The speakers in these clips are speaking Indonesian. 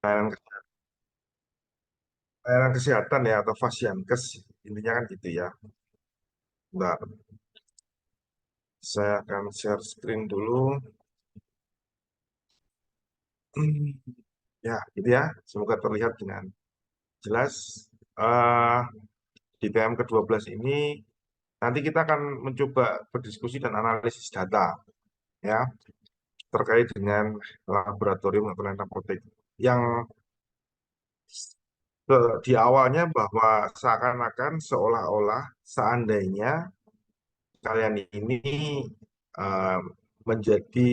layanan, layanan kesehatan ya atau Fasiankes intinya kan gitu ya. Mbak, saya akan share screen dulu. Ya, gitu ya. Semoga terlihat dengan jelas. Eh di TM ke-12 ini nanti kita akan mencoba berdiskusi dan analisis data ya terkait dengan laboratorium atau layanan apotek yang di awalnya bahwa seakan-akan seolah-olah seandainya kalian ini eh, menjadi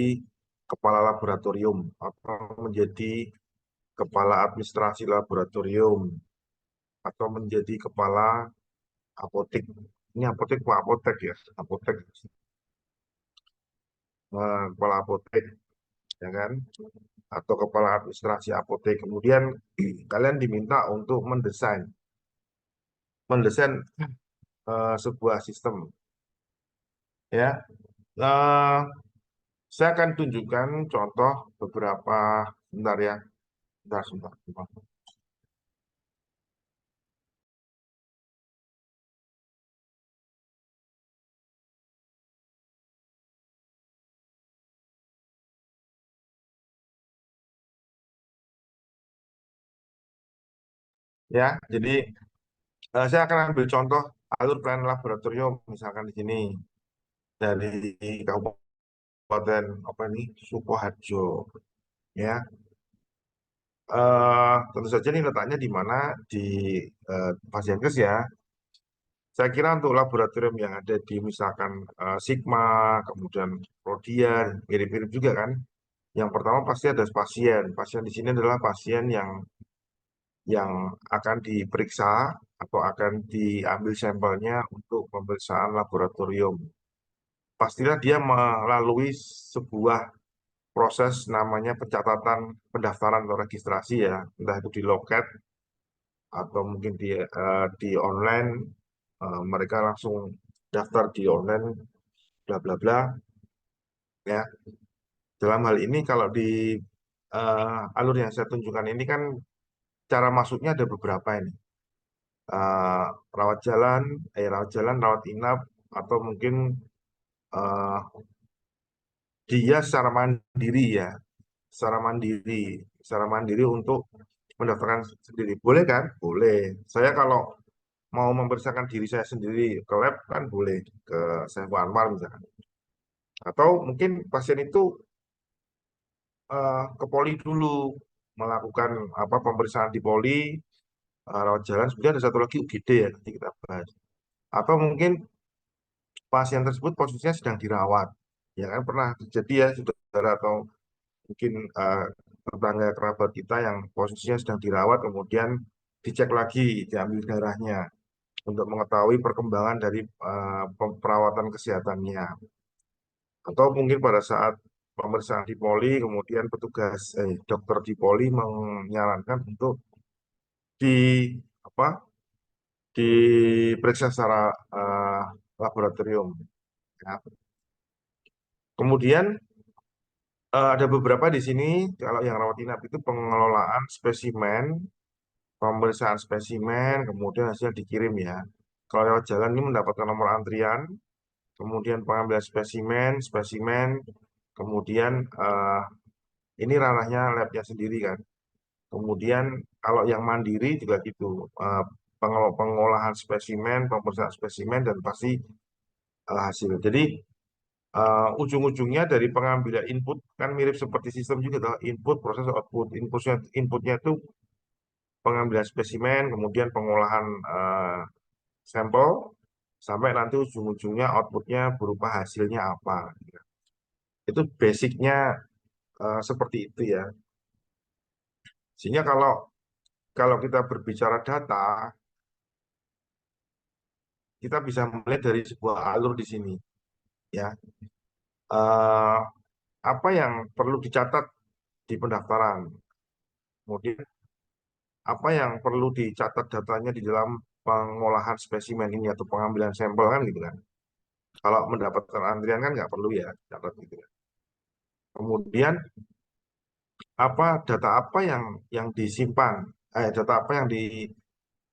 kepala laboratorium atau menjadi kepala administrasi laboratorium atau menjadi kepala apotek. Ini apotek apa apotek ya? Apotek, kepala apotek ya kan? Atau kepala administrasi apotek. Kemudian kalian diminta untuk mendesain sebuah sistem ya. Eh, saya akan tunjukkan contoh beberapa, bentar ya, bentar, sebentar, sebentar. Ya. Jadi saya akan ambil contoh alur pelayanan laboratorium misalkan di sini dari Kabupaten apa ini Sukoharjo ya. Tentu saja ini letaknya di mana di Pasienkes ya. Saya kira untuk laboratorium yang ada di misalkan Sigma, kemudian Rodian, mirip-mirip juga kan. Yang pertama pasti ada pasien. Pasien di sini adalah pasien yang akan diperiksa atau akan diambil sampelnya untuk pemeriksaan laboratorium. Pastilah dia melalui sebuah proses namanya pencatatan pendaftaran atau registrasi ya, entah itu di loket atau mungkin di online. Mereka langsung daftar di online, bla bla bla ya. Dalam hal ini kalau di alur yang saya tunjukkan ini kan cara masuknya ada beberapa ini. Eh, rawat jalan, rawat inap, atau mungkin eh, dia secara mandiri untuk mendaftarkan sendiri. Boleh kan? Boleh. Saya kalau mau memeriksakan diri saya sendiri ke lab kan boleh, ke Saiful Anwar misalkan. Atau mungkin pasien itu ke poli dulu melakukan apa pemeriksaan di poli, rawat jalan. Kemudian ada satu lagi UGD ya, nanti kita bahas. Atau mungkin pasien tersebut posisinya sedang dirawat. Ya kan pernah terjadi ya saudara atau mungkin tetangga kerabat kita yang posisinya sedang dirawat, kemudian dicek lagi, diambil darahnya untuk mengetahui perkembangan dari perawatan kesehatannya. Atau mungkin pada saat pemeriksaan di poli, kemudian dokter di poli menyarankan untuk di apa diperiksa secara eh, laboratorium. Ya. Kemudian ada beberapa di sini kalau yang rawat inap itu pengelolaan spesimen, pemeriksaan spesimen, kemudian hasil dikirim ya. Kalau lewat jalan ini mendapatkan nomor antrian, kemudian pengambilan spesimen, kemudian ini ranahnya labnya sendiri kan. Kemudian kalau yang mandiri juga gitu, pengolahan spesimen, pemeriksaan spesimen, dan pasti hasil. Jadi ujung-ujungnya dari pengambilan input kan mirip seperti sistem juga, toh. Input, proses, output. Inputnya itu pengambilan spesimen, kemudian pengolahan sampel, sampai nanti ujung-ujungnya outputnya berupa hasilnya apa. Itu basicnya seperti itu ya. Sehingga kalau kalau kita berbicara data, kita bisa melihat dari sebuah alur di sini ya. Eh, apa yang perlu dicatat di pendaftaran, kemudian apa yang perlu dicatat datanya di dalam pengolahan spesimen ini atau pengambilan sampel kan gitu kan. Kalau mendapatkan antrian kan nggak perlu ya catat gitu kan. Kemudian apa data apa yang disimpan, data apa yang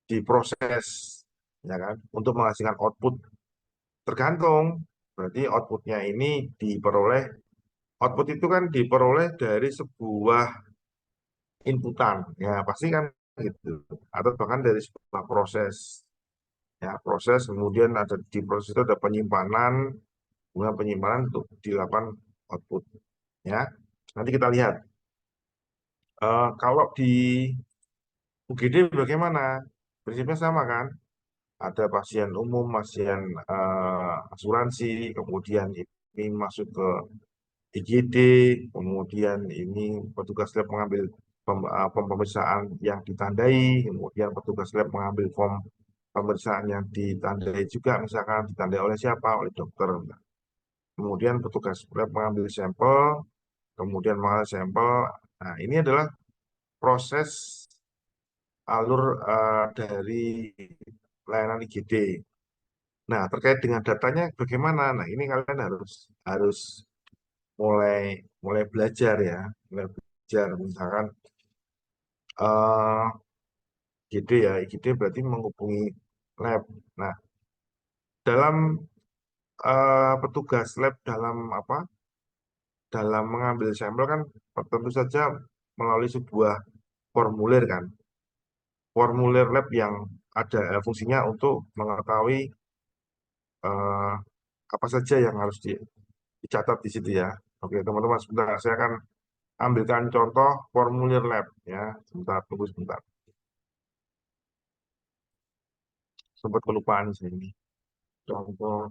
diproses, ya kan, untuk menghasilkan output. Tergantung, berarti outputnya ini diperoleh, output itu kan diperoleh dari sebuah inputan, ya pasti kan gitu, atau bahkan dari sebuah proses, ya proses, kemudian ada di proses itu ada penyimpanan, kemudian penyimpanan untuk dilakukan output, ya. Nanti kita lihat. Kalau di UGD bagaimana? Prinsipnya sama kan? Ada pasien umum, pasien asuransi, kemudian ini masuk ke IGD, kemudian ini petugas lab mengambil pemeriksaan yang ditandai, kemudian petugas lab mengambil form pemeriksaan yang ditandai juga, misalkan ditandai oleh siapa? Oleh dokter. Kemudian petugas lab mengambil sampel, kemudian mengambil sampel. Nah, ini adalah proses alur dari layanan IGD. Nah, terkait dengan datanya bagaimana? Nah, ini kalian harus harus mulai mulai belajar ya, mulai belajar. Misalkan IGD ya, IGD berarti menghubungi lab. Nah, dalam petugas lab dalam apa? Dalam mengambil sampel kan tentu saja melalui sebuah formulir kan. Formulir lab yang ada fungsinya untuk mengetahui eh, apa saja yang harus dicatat di situ ya. Oke, teman-teman, sebentar. Saya akan ambilkan contoh formulir lab ya. Sebentar, tunggu sebentar. Sempat kelupaan saya ini. Contoh.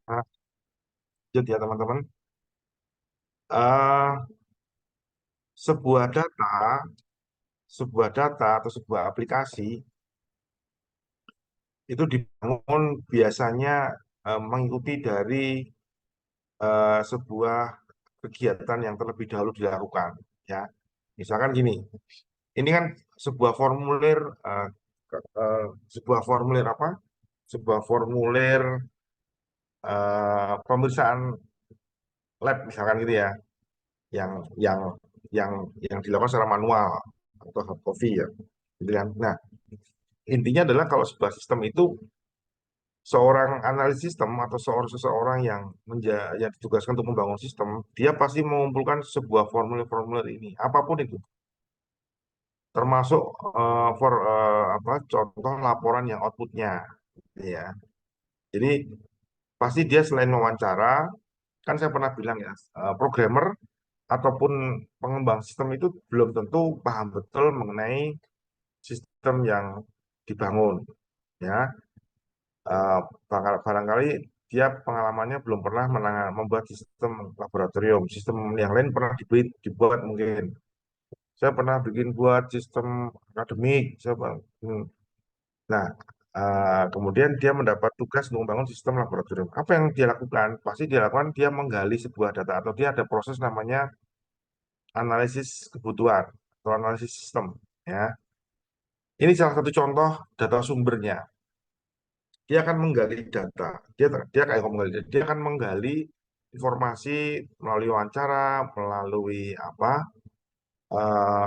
Nah, lanjut ya teman-teman. Eh, sebuah data, sebuah data atau sebuah aplikasi itu dibangun biasanya mengikuti dari sebuah kegiatan yang terlebih dahulu dilakukan. Ya, misalkan gini, ini kan sebuah formulir, eh, sebuah formulir apa? Sebuah formulir pemeriksaan lab misalkan gitu ya, yang yang yang yang dilakukan secara manual atau hard copy ya, gitu kan. Nah, intinya adalah kalau sebuah sistem itu seorang analis sistem atau seseorang yang ditugaskan untuk membangun sistem, dia pasti mengumpulkan sebuah formulir-formulir ini, apapun itu, termasuk apa contoh laporan yang outputnya, ya. Jadi pasti dia selain mewawancara, kan saya pernah bilang ya, programmer ataupun pengembang sistem itu belum tentu paham betul mengenai sistem yang dibangun, ya. Eh, barangkali dia pengalamannya belum pernah membuat sistem laboratorium, sistem yang lain pernah dibuat mungkin. Saya pernah bikin buat sistem akademik. Nah, kemudian dia mendapat tugas untuk membangun sistem laboratorium. Apa yang dia lakukan? Pasti dia lakukan, dia menggali sebuah data atau dia ada proses namanya analisis kebutuhan atau analisis sistem. Ya, ini salah satu contoh data sumbernya. Dia akan menggali data. Dia kayak menggali, dia akan menggali informasi melalui wawancara, melalui apa?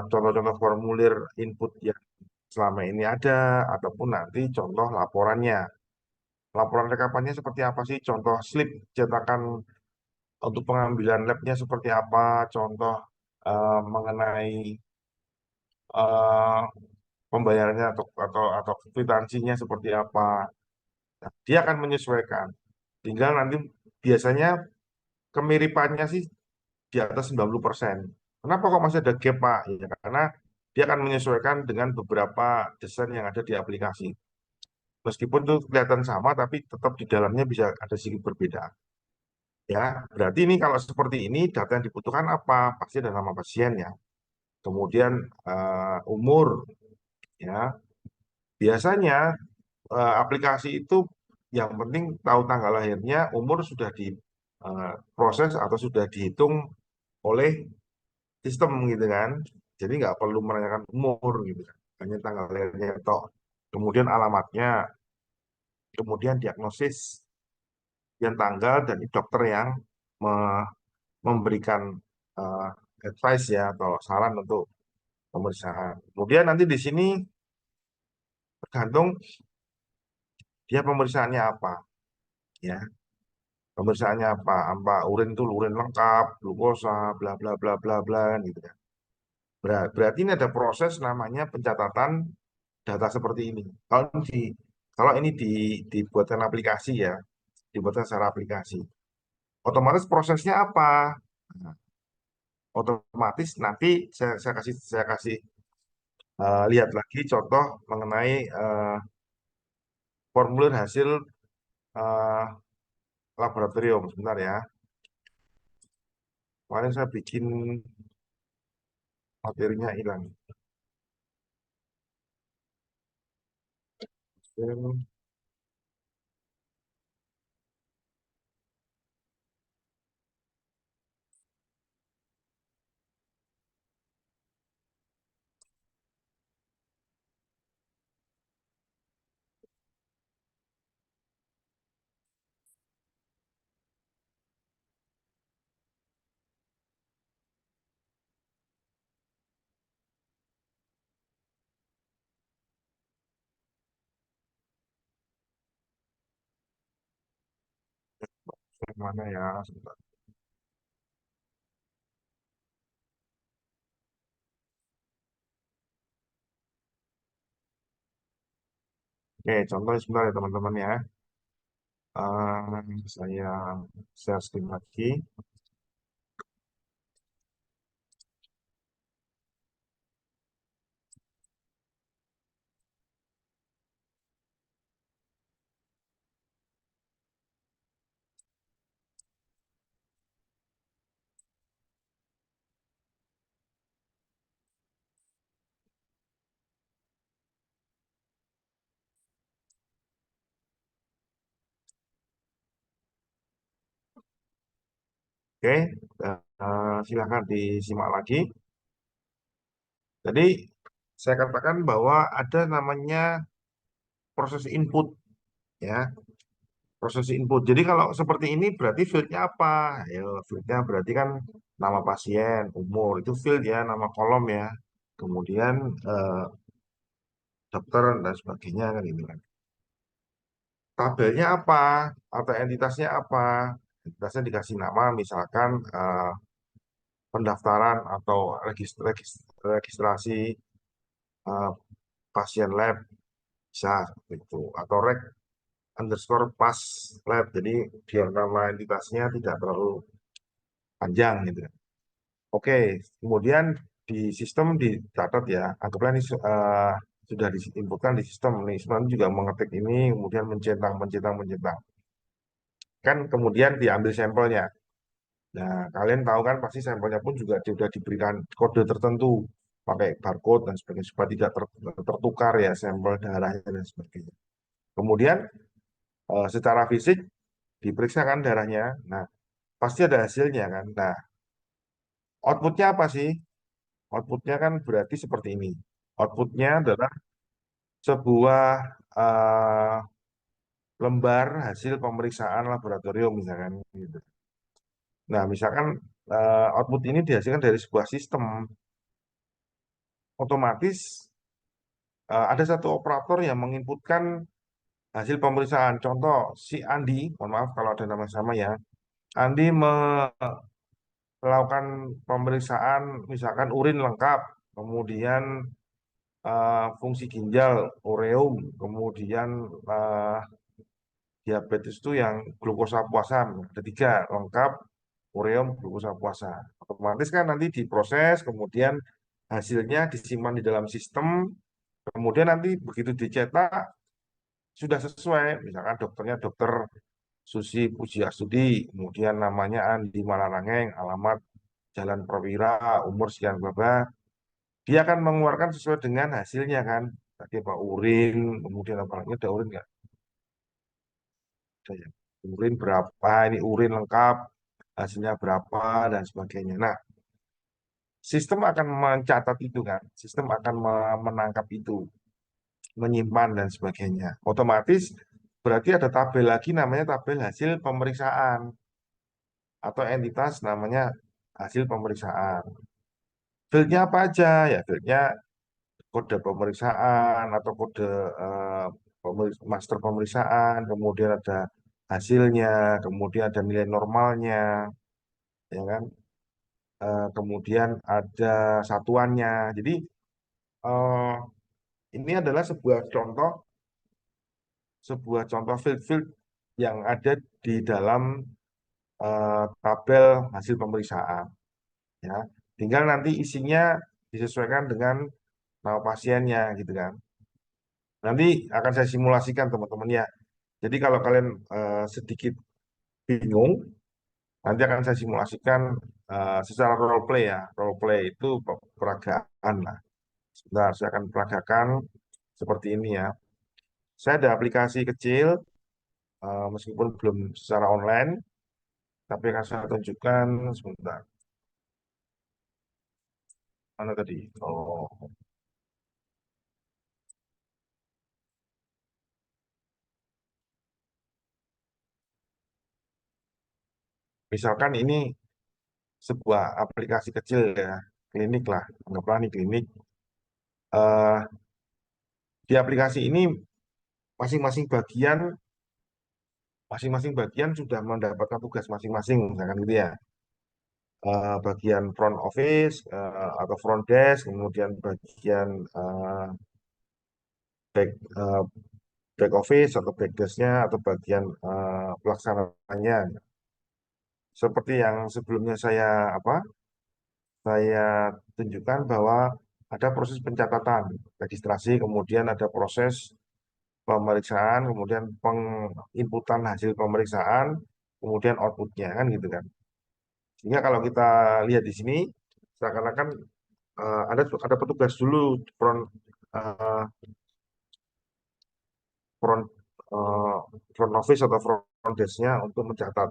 Contoh-contoh formulir input yang selama ini ada, ataupun nanti contoh laporannya. Laporan rekapannya seperti apa sih? Contoh slip cetakan untuk pengambilan labnya seperti apa? Contoh mengenai eh, pembayarannya atau kwitansinya seperti apa. Nah, dia akan menyesuaikan. Tinggal nanti biasanya kemiripannya sih di atas 90%. Kenapa kok masih ada gap, Pak? Ya, karena dia akan menyesuaikan dengan beberapa desain yang ada di aplikasi. Meskipun itu kelihatan sama, tapi tetap di dalamnya bisa ada sedikit berbeda. Ya, berarti ini kalau seperti ini data yang dibutuhkan apa? Pasti ada nama pasien ya. Kemudian umur ya. Biasanya aplikasi itu yang penting tahu tanggal lahirnya, umur sudah diproses atau sudah dihitung oleh sistem gitu kan. Jadi nggak perlu menanyakan umur gitu kan. Hanya tanggal lahirnya toh. Kemudian alamatnya, kemudian diagnosis, dan tanggal dan dokter yang me- memberikan eh, advice ya atau saran untuk pemeriksaan. Kemudian nanti di sini tergantung dia pemeriksaannya apa ya. Pemeriksaannya apa urin itu urin lengkap, glukosa, bla bla bla bla bla kan gitu kan. Berarti ini ada proses namanya pencatatan data seperti ini. Kalau ini dibuatkan aplikasi ya, dibuatkan secara aplikasi. Otomatis prosesnya apa? Nah, otomatis nanti saya kasih lihat lagi contoh mengenai formulir hasil eh, laboratorium. Sebentar ya. Kemarin saya bikin materinya hilang. Yang mana ya? Sebentar. Oke, contoh sebentar ya teman-teman ya. Saya share screen lagi. Oke, silakan disimak lagi. Jadi saya katakan bahwa ada namanya proses input ya, proses input. Jadi kalau seperti ini berarti fieldnya apa? Ya, fieldnya berarti kan nama pasien, umur itu field ya, nama kolom ya. Kemudian dokter dan sebagainya kan itu kan. Tabelnya apa atau entitasnya apa? Entitasnya dikasih nama misalkan pendaftaran atau registrasi eh, pasien lab bisa seperti itu atau rek underscore pas lab jadi biar nama entitasnya tidak terlalu panjang gitu. Oke, kemudian di sistem dicatat ya, anggaplah ini sudah diinputkan di sistem nih, sebenarnya juga mengetik ini, kemudian mencentang, mencentang, mencentang. Kan kemudian diambil sampelnya. Nah, kalian tahu kan pasti sampelnya pun juga sudah diberikan kode tertentu, pakai barcode dan sebagainya, supaya tidak tertukar ya sampel darahnya dan sebagainya. Kemudian secara fisik diperiksakan darahnya, nah pasti ada hasilnya kan. Nah, outputnya apa sih? Outputnya kan berarti seperti ini. Outputnya adalah sebuah eh, lembar hasil pemeriksaan laboratorium misalkan gitu. Nah, misalkan output ini dihasilkan dari sebuah sistem, otomatis ada satu operator yang menginputkan hasil pemeriksaan. Contoh, si Andi, mohon maaf kalau ada nama sama ya, Andi melakukan pemeriksaan misalkan urin lengkap, kemudian fungsi ginjal, ureum, kemudian eh, diabetes itu yang glukosa puasan. Ada tiga, lengkap, ureum, glukosa puasa. Otomatis kan nanti diproses, kemudian hasilnya disimpan di dalam sistem, kemudian nanti begitu dicetak, sudah sesuai. Misalkan dokternya dokter Susi Pujiastuti, kemudian namanya Andi Malarangeng, alamat Jalan Prawira, umur sekian berapa, dia akan mengeluarkan sesuai dengan hasilnya kan. Tadi apa urin, kemudian apa lagi ada urin nggak? Ada ya. Urin berapa, ini urin lengkap, hasilnya berapa dan sebagainya. Nah, sistem akan mencatat itu kan, sistem akan menangkap itu, menyimpan dan sebagainya. Otomatis berarti ada tabel lagi namanya tabel hasil pemeriksaan atau entitas namanya hasil pemeriksaan. Fieldnya apa aja ya? Fieldnya kode pemeriksaan atau kode eh, master pemeriksaan, kemudian ada hasilnya, kemudian ada nilai normalnya, ya kan? Kemudian ada satuannya. Jadi eh, ini adalah sebuah contoh field-field yang ada di dalam tabel hasil pemeriksaan. Ya, tinggal nanti isinya disesuaikan dengan nama pasiennya, gitu kan. Nanti akan saya simulasikan teman-teman ya. Jadi kalau kalian sedikit bingung, nanti akan saya simulasikan secara role play ya. Role play itu peragaan lah. Sebentar, saya akan peragakan seperti ini ya. Saya ada aplikasi kecil, meskipun belum secara online, tapi akan saya tunjukkan sebentar. Mana tadi? Oh, misalkan ini sebuah aplikasi kecil ya, klinik lah, anggaplah ini klinik. Eh, di aplikasi ini masing-masing bagian masing-masing bagian sudah mendapatkan tugas masing-masing, misalkan gitu ya. Bagian front office atau front desk, kemudian bagian back eh, back office atau back desk-nya atau bagian pelaksananya. Seperti yang sebelumnya saya tunjukkan bahwa ada proses pencatatan, registrasi, kemudian ada proses pemeriksaan, kemudian penginputan hasil pemeriksaan, kemudian outputnya kan gitu kan. Sehingga kalau kita lihat di sini, seakan-akan ada petugas dulu front eh, front eh, front office atau front desk-nya untuk mencatat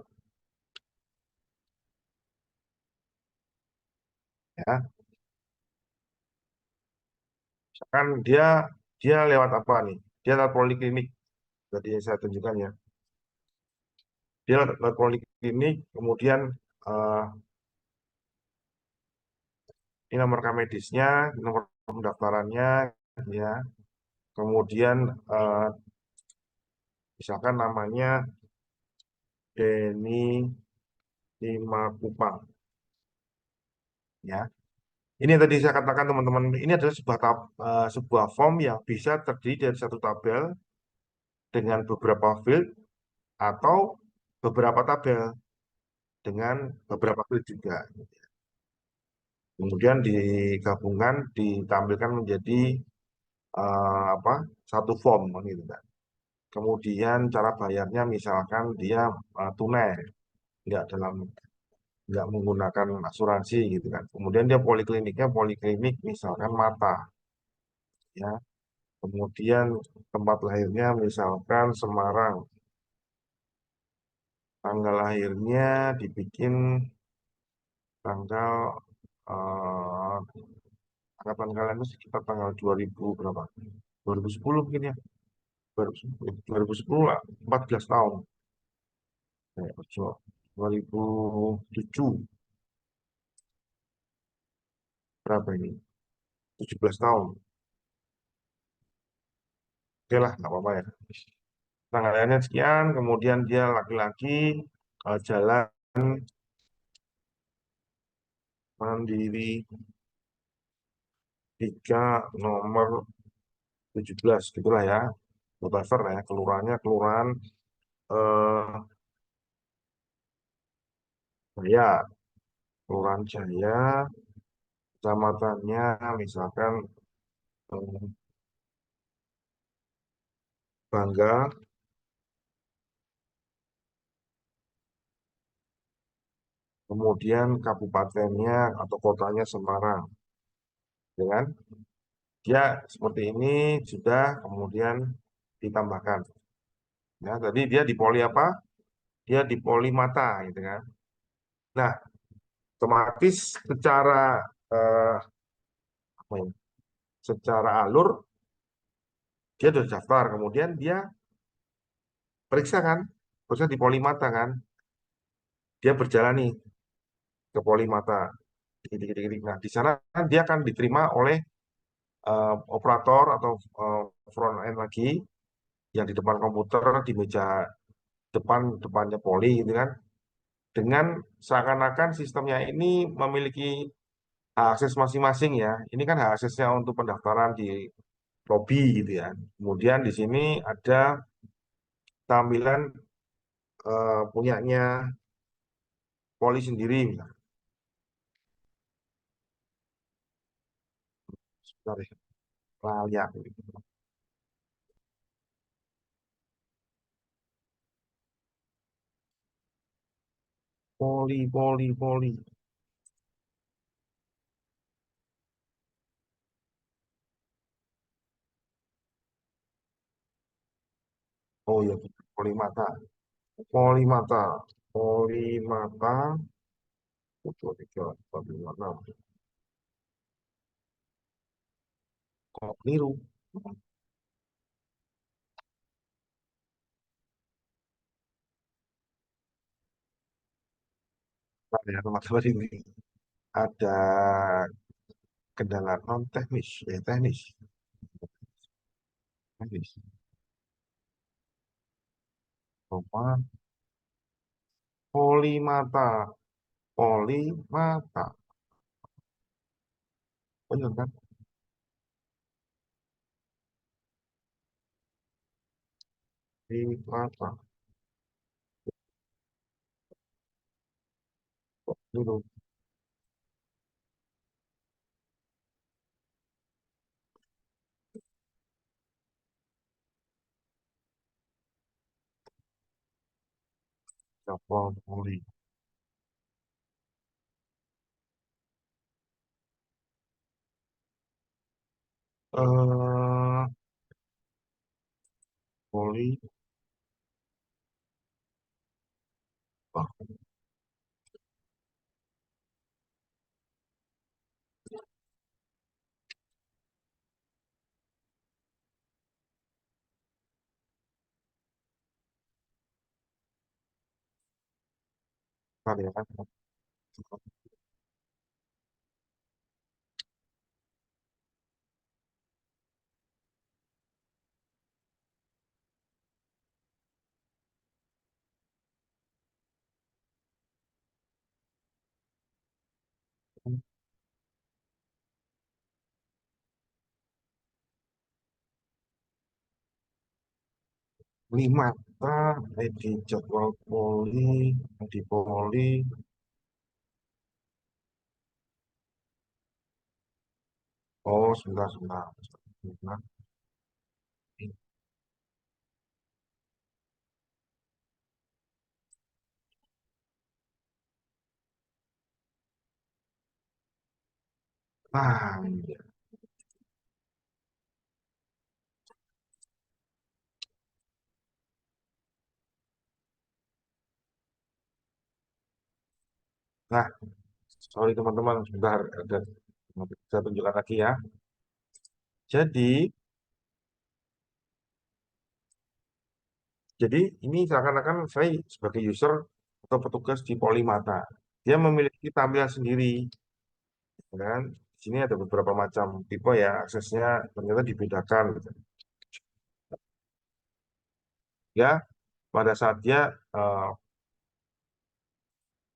ya. Misalkan dia dia lewat apa nih? Dia lewat poliklinik. Tadi saya tunjukkan ya. Dia lewat poliklinik, kemudian eh, ini nomor rekam medisnya, nomor pendaftarannya, ya. Kemudian misalkan namanya Denny Simakupang, ya. Ini yang tadi saya katakan teman-teman, ini adalah sebuah form yang bisa terdiri dari satu tabel dengan beberapa field atau beberapa tabel dengan beberapa field juga. Kemudian digabungkan, ditampilkan menjadi apa? Satu form gitu kan. Kemudian cara bayarnya misalkan dia tunai, nggak dalam nggak menggunakan asuransi gitu kan. Kemudian dia polikliniknya poliklinik misalkan mata, ya. Kemudian tempat lahirnya misalkan Semarang, tanggal lahirnya dibikin tanggal eh, angkatan kalian itu sekitar tanggal 2000 berapa? 2010 mungkin ya. 2010, 2010 lah, 14 tahun. Ojo. 2007 berapa ini? 17 tahun. Oke lah, nggak apa-apa ya. Tanggalnya sekian, kemudian dia laki-laki, jalan mandiri, tiga nomor 17 gitulah ya. Whatever ya, kelurahannya kelurahan Jaya, kelurahan Jaya, kecamatannya misalkan eh, Bangga, kemudian kabupatennya atau kotanya Semarang, ya kan? Dia seperti ini sudah kemudian ditambahkan. Ya, tadi dia di poli apa? Dia di poli mata, gitu kan? Nah, otomatis secara apa ya, secara alur dia sudah daftar, kemudian dia periksa kan, periksa di poli mata kan, dia berjalan nih ke poli mata. Dikit-dikit. Nah, di sana kan dia akan diterima oleh operator atau front end lagi yang di depan komputer di meja depannya poli gitu kan, dengan seakan-akan sistemnya ini memiliki hak akses masing-masing ya. Ini kan hak aksesnya untuk pendaftaran di lobby gitu ya. Kemudian di sini ada tampilan punyanya poli sendiri. Misalnya. Sebentar ya, layak. Poli. Oh ya, poli mata. Poli mata. Poli mata. Satu, tiga, empat, lima, enam. Kok keliru? Ya, teman-teman ini ada kendala non teknis, teknis, teknis. Roma, polimata, polimata, benar kan? Polimata, dulu, siapa poli, eh, poli, oh, bentar ya kan? Limata, di jadwal poli, di poli, oh sebentar. Sebentar. Nah, iya. Nah, sorry teman-teman, sebentar, ada saya tunjukkan lagi ya. Jadi, Jadi ini seakan-akan saya sebagai user atau petugas di Polimata. Dia memiliki tampilan sendiri, ya kan? Di sini ada beberapa macam tipe ya, aksesnya ternyata dibedakan, gitu. Ya, pada saat dia eh,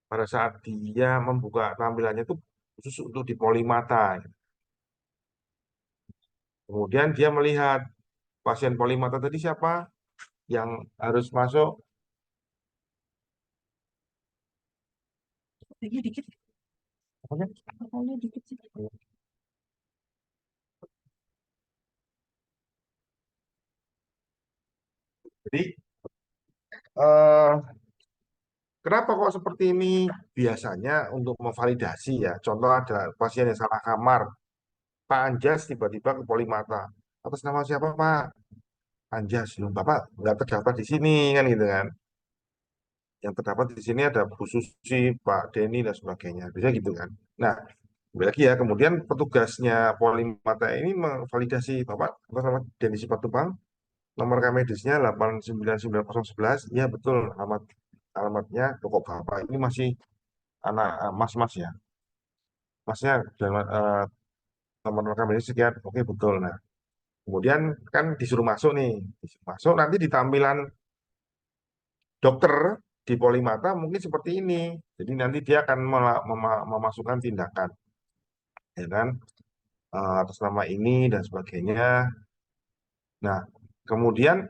pada saat dia membuka tampilannya itu khusus untuk di Polimata. Kemudian dia melihat pasien polimata tadi siapa yang harus masuk. Tinggi dikit. Apanya? Apanya dikit sih? Jadi eh, kenapa kok seperti ini? Biasanya untuk memvalidasi ya. Contoh ada pasien yang salah kamar, Pak Anjas tiba-tiba ke Polimata. Atas nama siapa Pak? Anjas. Loh, Bapak nggak terdaftar di sini kan gitu kan. Yang terdapat di sini ada Bu Susi, Pak Denny dan sebagainya. Bisa gitu kan. Nah, kembali lagi ya. Kemudian petugasnya Polimata ini memvalidasi Bapak atas nama Denny Simatupang. Nomor rekening medisnya 8990111. Iya betul, alamatnya toko Bapak ini masih anak mas-mas ya. Masnya dan nomor rekam medis sekian. Oke betul. Nah, kemudian kan disuruh masuk nih. Disuruh masuk nanti di tampilan dokter di Polimata mungkin seperti ini. Jadi nanti dia akan memasukkan tindakan, ya kan? Atas nama ini dan sebagainya. Nah, kemudian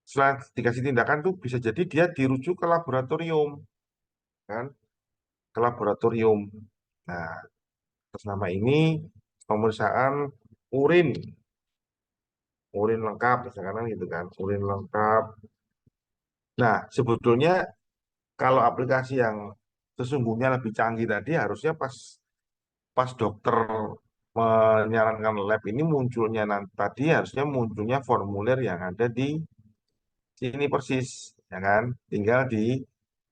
setelah dikasih tindakan tuh bisa jadi dia dirujuk ke laboratorium, kan? Ke laboratorium. Nah, atas nama ini pemeriksaan urin, urin lengkap, misalkan kan gitu kan, urin lengkap. Nah, sebetulnya kalau aplikasi yang sesungguhnya lebih canggih tadi harusnya pas pas dokter menyarankan lab ini munculnya nanti tadi harusnya munculnya formulir yang ada di sini persis, ya kan? Tinggal di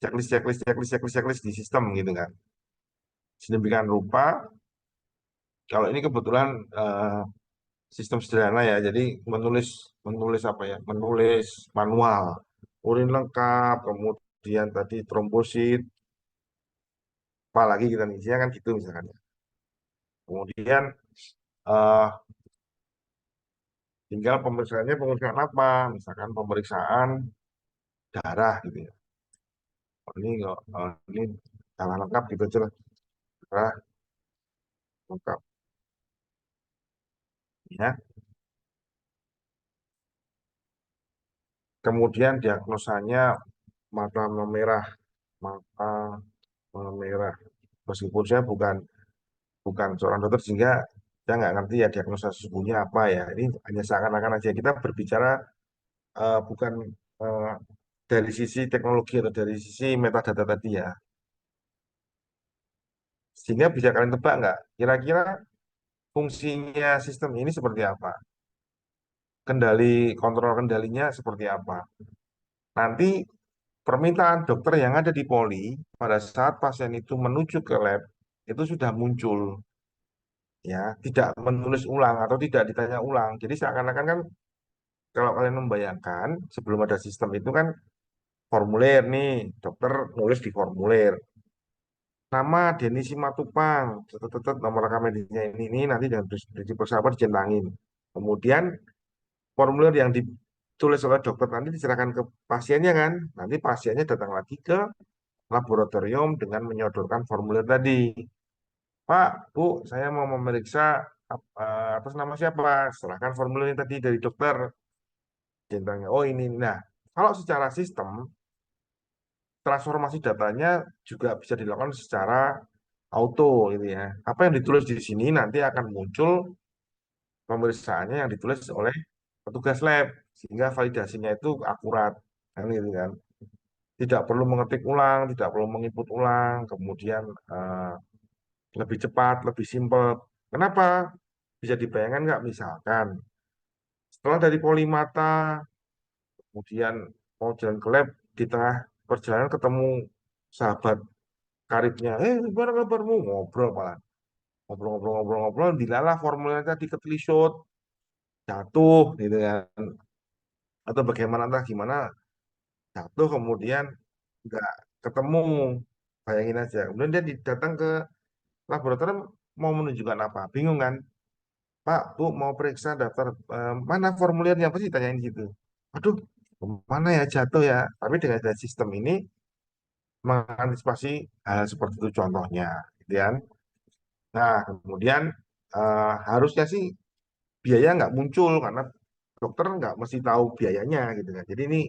checklist, checklist, checklist, checklist, checklist di sistem gitu kan. Sedemikian rupa, kalau ini kebetulan sistem sederhana ya, jadi menulis menulis apa ya? Menulis manual, urin lengkap, kemudian tadi trombosit, apalagi kita isinya kan gitu misalkan. Kemudian eh, tinggal pemeriksaannya pemeriksaan apa? Misalkan pemeriksaan darah gitu ya. Oh, ini nggak, ini darah lengkap gitu aja lah. Darah lengkap ya. Kemudian diagnosanya mata memerah, mata memerah. Meskipun saya bukan bukan seorang dokter sehingga saya nggak ngerti ya diagnosa sesungguhnya apa ya. Ini hanya seakan-akan aja kita berbicara bukan eh, dari sisi teknologi atau dari sisi metadata tadi ya. Sehingga bisa kalian tebak nggak? Kira-kira fungsinya sistem ini seperti apa? Kontrol kendalinya seperti apa? Nanti permintaan dokter yang ada di poli pada saat pasien itu menuju ke lab itu sudah muncul ya, tidak menulis ulang atau tidak ditanya ulang. Jadi seakan-akan kan kalau kalian membayangkan sebelum ada sistem itu kan formulir nih, dokter nulis di formulir. Nama Denny Simatupang, tetet nomor rekam medisnya ini nanti dengan berdiri bersama dicentangin. Kemudian formulir yang ditulis oleh dokter nanti diserahkan ke pasiennya kan. Nanti pasiennya datang lagi ke laboratorium dengan menyodorkan formulir tadi. Pak, Bu, saya mau memeriksa atas nama siapa? Serahkan formulir ini tadi dari dokter. Centangnya, oh ini. Nah, kalau secara sistem, transformasi datanya juga bisa dilakukan secara auto gitu ya. Apa yang ditulis di sini nanti akan muncul pemeriksaannya yang ditulis oleh petugas lab sehingga validasinya itu akurat kan gitu kan. Tidak perlu mengetik ulang, tidak perlu menginput ulang, kemudian eh, lebih cepat, lebih simpel. Kenapa? Bisa dibayangkan nggak misalkan setelah dari Polimata kemudian mau jalan ke lab di tengah perjalanan ketemu sahabat karibnya, gimana kabarmu? Ngobrol malah. Ngobrol-ngobrol-ngobrol-ngobrol, dilalah formulanya tadi ketelisut, jatuh gitu kan. Atau bagaimana entah gimana, jatuh kemudian nggak ketemu. Bayangin aja. Kemudian dia datang ke laboratorium mau menunjukkan apa? Bingung kan? Pak, Bu, mau periksa daftar mana formulirnya? Pasti tanyain gitu. Aduh, mana ya jatuh ya? Tapi dengan ada sistem ini mengantisipasi hal seperti itu contohnya, gitu kan? Nah, kemudian harusnya sih biaya nggak muncul karena dokter nggak mesti tahu biayanya gitu kan. Jadi ini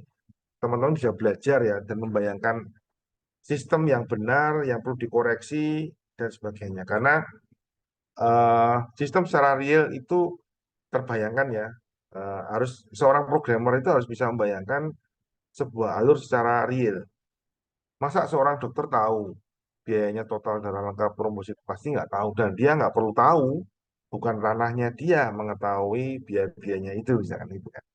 teman-teman bisa belajar ya dan membayangkan sistem yang benar yang perlu dikoreksi dan sebagainya. Karena sistem secara real itu terbayangkan ya, harus seorang programmer itu harus bisa membayangkan sebuah alur secara real. Masa seorang dokter tahu biayanya total dan lengkap promosi pasti nggak tahu dan dia nggak perlu tahu, bukan ranahnya dia mengetahui biaya-biayanya itu misalkan itu kan.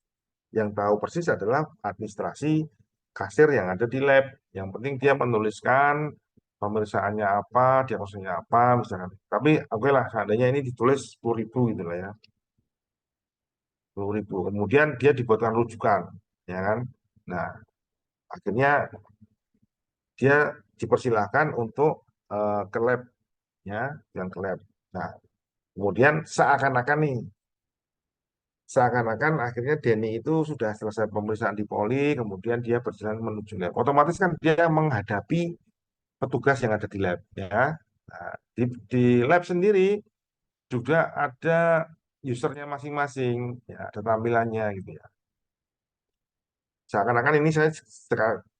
Yang tahu persis adalah administrasi kasir yang ada di lab. Yang penting dia menuliskan pemeriksaannya apa, diagnosanya apa misalkan. Tapi oke lah seandainya ini ditulis 10.000 gitu lah ya, 10.000. Kemudian dia dibuatkan rujukan, ya kan. Nah, akhirnya dia dipersilahkan untuk ke lab ya, yang ke lab. Nah, kemudian seakan-akan akhirnya Denny itu sudah selesai pemeriksaan di Poli, kemudian dia berjalan menuju lab. Otomatis kan dia menghadapi petugas yang ada di lab ya. Nah, di lab sendiri juga ada usernya masing-masing, ya, ada tampilannya gitu ya. Seakan-akan ini saya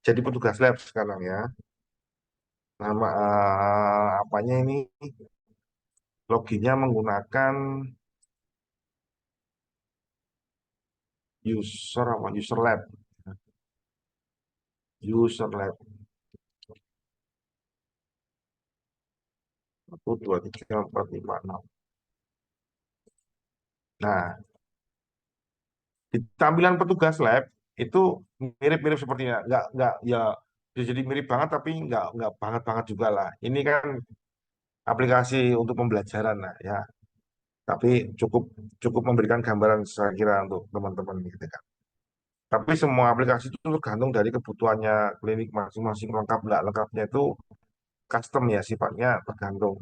jadi petugas lab sekarang ya. Nama apanya ini loginnya menggunakan user lab, user lab 1 2 3 4 5 6. Nah, di tampilan petugas lab itu mirip-mirip sepertinya, nggak ya bisa jadi mirip banget tapi nggak banget banget juga lah. Ini kan aplikasi untuk pembelajaran lah ya, tapi cukup cukup memberikan gambaran saya kira untuk teman-teman gitu kan. Tapi semua aplikasi itu tergantung dari kebutuhannya klinik masing-masing, lengkap nggak lengkapnya itu custom ya sifatnya, tergantung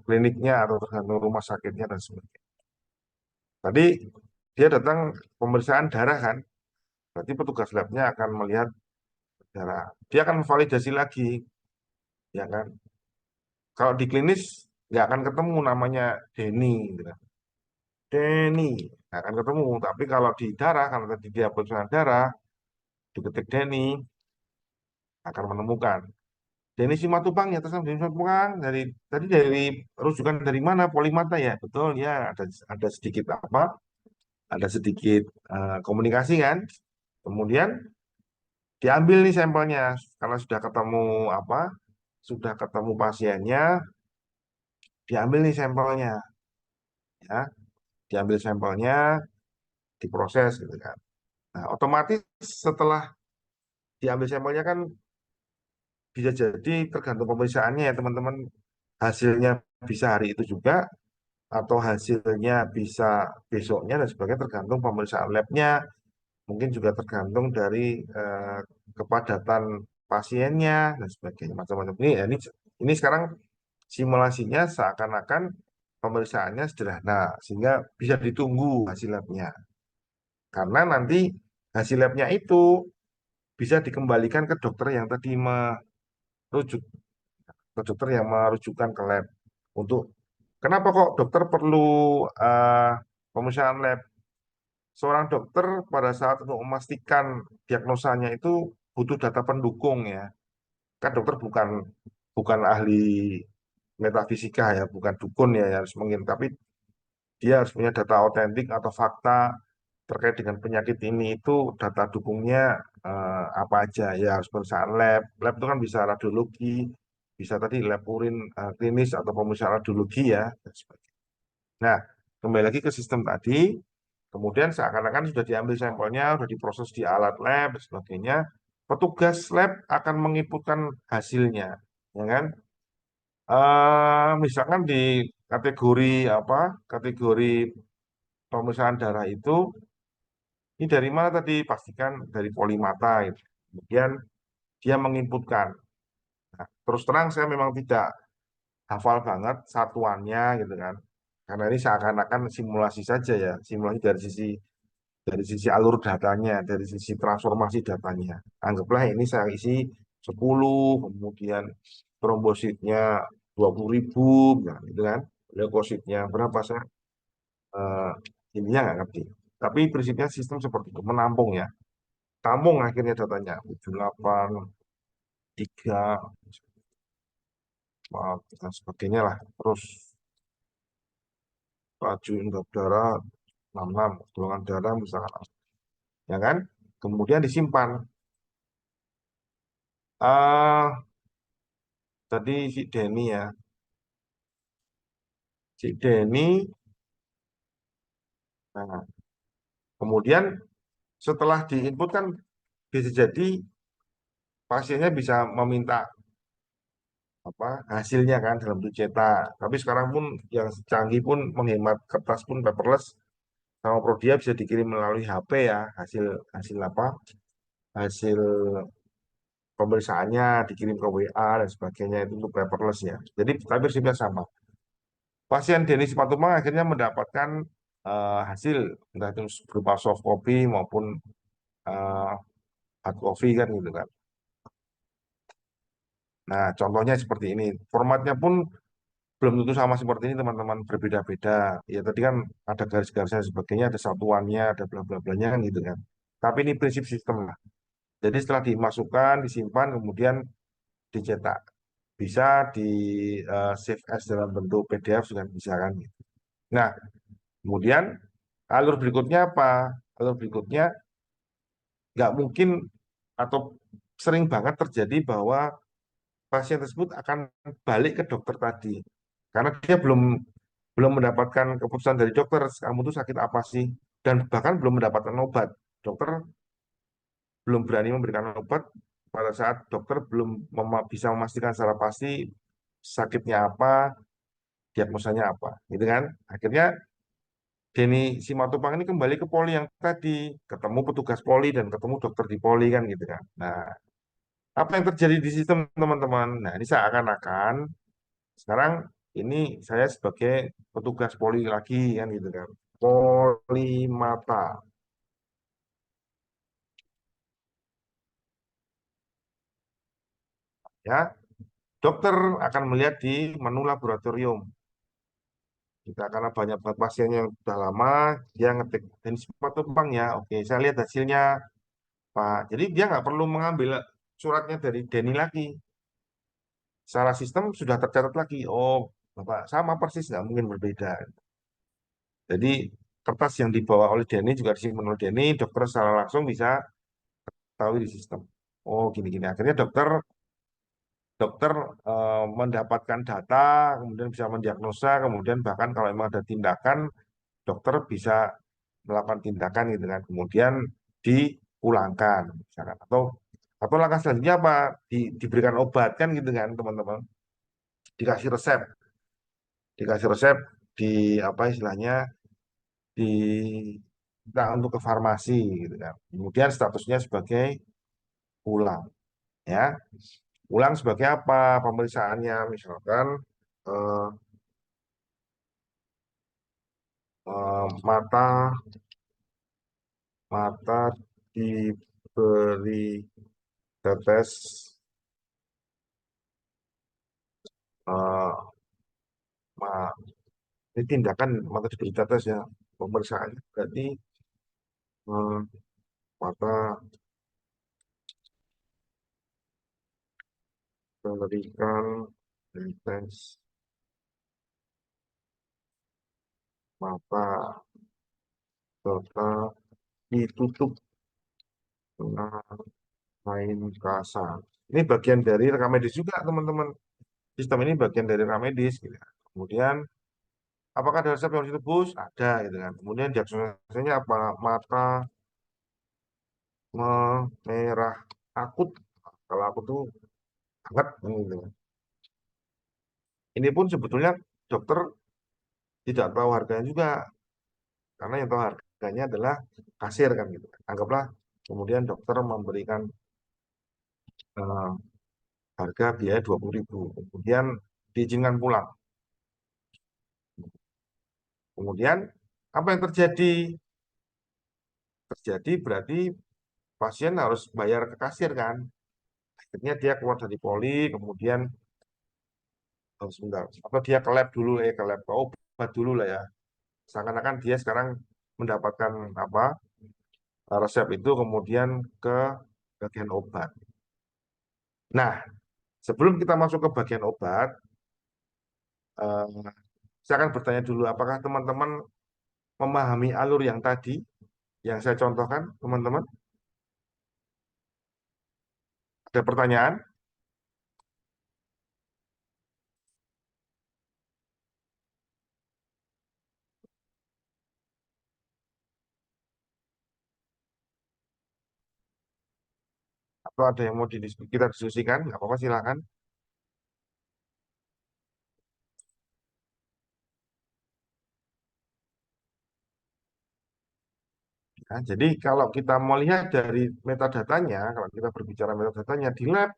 kliniknya atau tergantung rumah sakitnya dan sebagainya. Tadi dia datang pemeriksaan darah kan, berarti petugas labnya akan melihat darah. Dia akan validasi lagi, ya kan? Kalau di klinis nggak akan ketemu namanya Denny, gitu kan. Denny nggak akan ketemu. Tapi kalau di darah, kalau tadi dia pemeriksaan darah, diketik Denny akan menemukan. Denny Simatupang ya, terus Denny Simatupang dari tadi dari rujukan dari mana? Polimata ya, betul ya. Ada sedikit apa? Ada sedikit komunikasi kan. Kemudian diambil nih sampelnya karena sudah ketemu apa? Sudah ketemu pasiennya, diambil nih sampelnya, ya, diambil sampelnya, diproses gitu kan. Nah, otomatis setelah diambil sampelnya kan bisa jadi tergantung pemeriksaannya ya teman-teman, hasilnya bisa hari itu juga atau hasilnya bisa besoknya dan sebagainya tergantung pemeriksaan labnya, mungkin juga tergantung dari eh, kepadatan pasiennya dan sebagainya macam-macam. Ini sekarang simulasinya seakan-akan pemeriksaannya sederhana sehingga bisa ditunggu hasil labnya. Karena nanti hasil labnya itu bisa dikembalikan ke dokter yang tadi merujuk, ke dokter yang merujukkan ke lab. Untuk kenapa kok dokter perlu eh, pemeriksaan lab? Seorang dokter pada saat untuk memastikan diagnosanya itu butuh data pendukung ya. Kan dokter bukan bukan ahli metafisika ya, bukan dukun ya, yang harus mungkin, tapi dia harus punya data otentik atau fakta terkait dengan penyakit ini itu data dukungnya apa aja ya, harus pemeriksaan lab. Lab itu kan bisa radiologi, bisa tadi lab urin klinis atau pemeriksaan radiologi ya dan sebagainya. Nah, kembali lagi ke sistem tadi, kemudian seakan-akan sudah diambil sampelnya, sudah diproses di alat lab dan sebagainya, petugas lab akan menginputkan hasilnya, ya kan? Misalkan di kategori apa? Kategori pemeriksaan darah itu, ini dari mana tadi? Pastikan dari polimata gitu. Kemudian dia menginputkan. Nah, terus terang saya memang tidak hafal banget satuannya gitu kan. Karena ini seakan-akan simulasi saja ya, simulasi dari sisi alur datanya, dari sisi transformasi datanya. Anggaplah ini saya isi 10, kemudian trombositnya 20.000, nah, gitu kan. Leukositnya berapa saya? eh, intinya nggak ngerti. Tapi prinsipnya sistem seperti itu, menampung ya. Tampung akhirnya datanya 78, 3, dan sebagainya lah. Terus laju endop darah 66, golongan darah misalkan. Ya kan? Kemudian disimpan. Tadi si Denny ya. Si Denny, nah, kemudian setelah diinput kan bisa jadi pasiennya bisa meminta apa hasilnya kan dalam bentuk cetak. Tapi sekarang pun yang canggih pun menghemat kertas pun paperless sama Prodia bisa dikirim melalui HP ya hasil hasil apa hasil pemeriksaannya dikirim ke WA dan sebagainya itu untuk paperless ya. Jadi tapi prinsipnya sama. Pasien Denis Simatupang akhirnya mendapatkan hasil entah itu berupa soft copy maupun eh, hard copy kan gitu kan. Nah, contohnya seperti ini. Formatnya pun belum tentu sama seperti ini teman-teman, berbeda-beda. Ya tadi kan ada garis-garisnya dan sebagainya, ada satuannya, ada bla bla blanya kan gitu kan. Tapi ini prinsip sistem lah. Jadi setelah dimasukkan, disimpan, kemudian dicetak. Bisa di save as dalam bentuk PDF juga bisa kan gitu. Nah, kemudian alur berikutnya apa? Alur berikutnya nggak mungkin atau sering banget terjadi bahwa pasien tersebut akan balik ke dokter tadi karena dia belum mendapatkan keputusan dari dokter kamu tuh sakit apa sih dan bahkan belum mendapatkan obat. Dokter belum berani memberikan obat pada saat dokter belum bisa memastikan secara pasti sakitnya apa, diagnosanya apa gitu kan. Akhirnya Denny Simatupang ini kembali ke poli yang tadi, ketemu petugas poli dan ketemu dokter di poli kan gitu kan. Nah, apa yang terjadi di sistem teman-teman? Nah, ini seakan-akan sekarang ini saya sebagai petugas poli lagi kan gitu kan. Polimata ya. Dokter akan melihat di menu laboratorium. Kita karena banyak banget pasien yang sudah lama, dia ngetik dan Simatupang ya. Oke, saya lihat hasilnya, Pak. Jadi dia nggak perlu mengambil suratnya dari Denny lagi. Secara sistem sudah tercatat lagi. Oh, Bapak sama persis, nggak mungkin berbeda. Jadi kertas yang dibawa oleh Denny juga disimpan oleh Denny, dokter secara langsung bisa tahu di sistem. Oh, gini-gini. Akhirnya dokter dokter mendapatkan data, kemudian bisa mendiagnosa, kemudian bahkan kalau memang ada tindakan, dokter bisa melakukan tindakan gitu kan. Kemudian dipulangkan, misalkan. Atau langkah selanjutnya apa? Diberikan obat kan gitu kan, teman-teman. Dikasih resep, dikasih resep di apa istilahnya di nah, untuk ke farmasi gitu kan. Kemudian statusnya sebagai pulang ya. Pulang sebagai apa pemeriksaannya misalkan eh, mata mata diberi tetes eh, ma- ini tindakan mata diberi tetes ya pemeriksaannya berarti eh, mata memberikan tetes mata serta ditutup dengan kain kasar. Ini bagian dari rekam medis juga teman-teman. Sistem ini bagian dari rekam medis gitu. Kemudian apakah ada resep yang harus ditebus? Ada gitu kan. Kemudian diagnosanya apa? Mata merah akut. Kalau akut tuh hangat kan gitu kan. Ini pun sebetulnya dokter tidak tahu harganya juga karena yang tahu harganya adalah kasir kan gitu. Anggaplah kemudian dokter memberikan eh, harga biaya 20.000. Kemudian diizinkan pulang. Kemudian apa yang terjadi? Terjadi berarti pasien harus bayar ke kasir kan. Akhirnya dia keluar dari poli, kemudian sebentar, atau dia ke lab dulu, ke lab ke obat dulu lah ya. Seakan-akan dia sekarang mendapatkan apa resep itu kemudian ke bagian obat. Nah, sebelum kita masuk ke bagian obat, eh, saya akan bertanya dulu, apakah teman-teman memahami alur yang tadi, yang saya contohkan, teman-teman? Ada pertanyaan? Atau ada yang mau kita diskusikan? Nggak apa-apa, silakan. Nah, jadi kalau kita mau lihat dari metadatanya, kalau kita berbicara metadatanya di lab,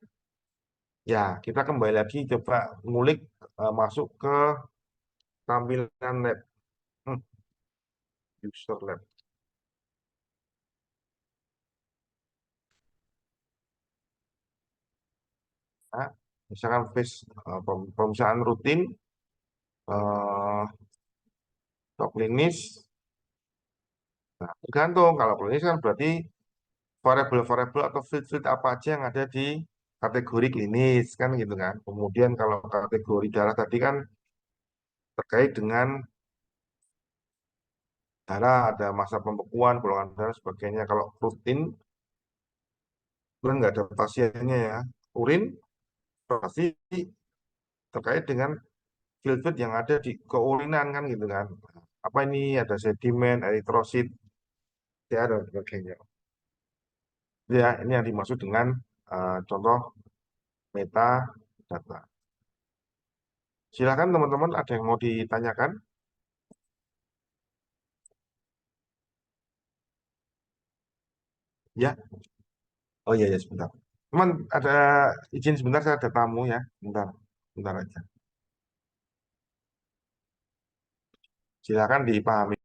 ya kita kembali lagi coba ngulik masuk ke tampilan lab, Hmm, user lab. Nah, misalkan pemeriksaan rutin, eh, atau klinis, nah, tergantung. Kalau klinis kan berarti variabel-variabel atau field-field apa aja yang ada di kategori klinis kan gitu kan. Kemudian kalau kategori darah tadi kan terkait dengan darah, ada masa pembekuan, golongan darah sebagainya. Kalau rutin kan nggak ada pasiennya ya. Urin pasti terkait dengan field-field yang ada di keurinan kan gitu kan. Apa ini ada sedimen, eritrosit, ya dan sebagainya. Ya, ini yang dimaksud dengan contoh metadata. Silakan teman-teman, ada yang mau ditanyakan? Ya, oh iya ya sebentar. Teman ada izin sebentar, saya ada tamu ya. Bentar, bentar aja. Silakan dipahami.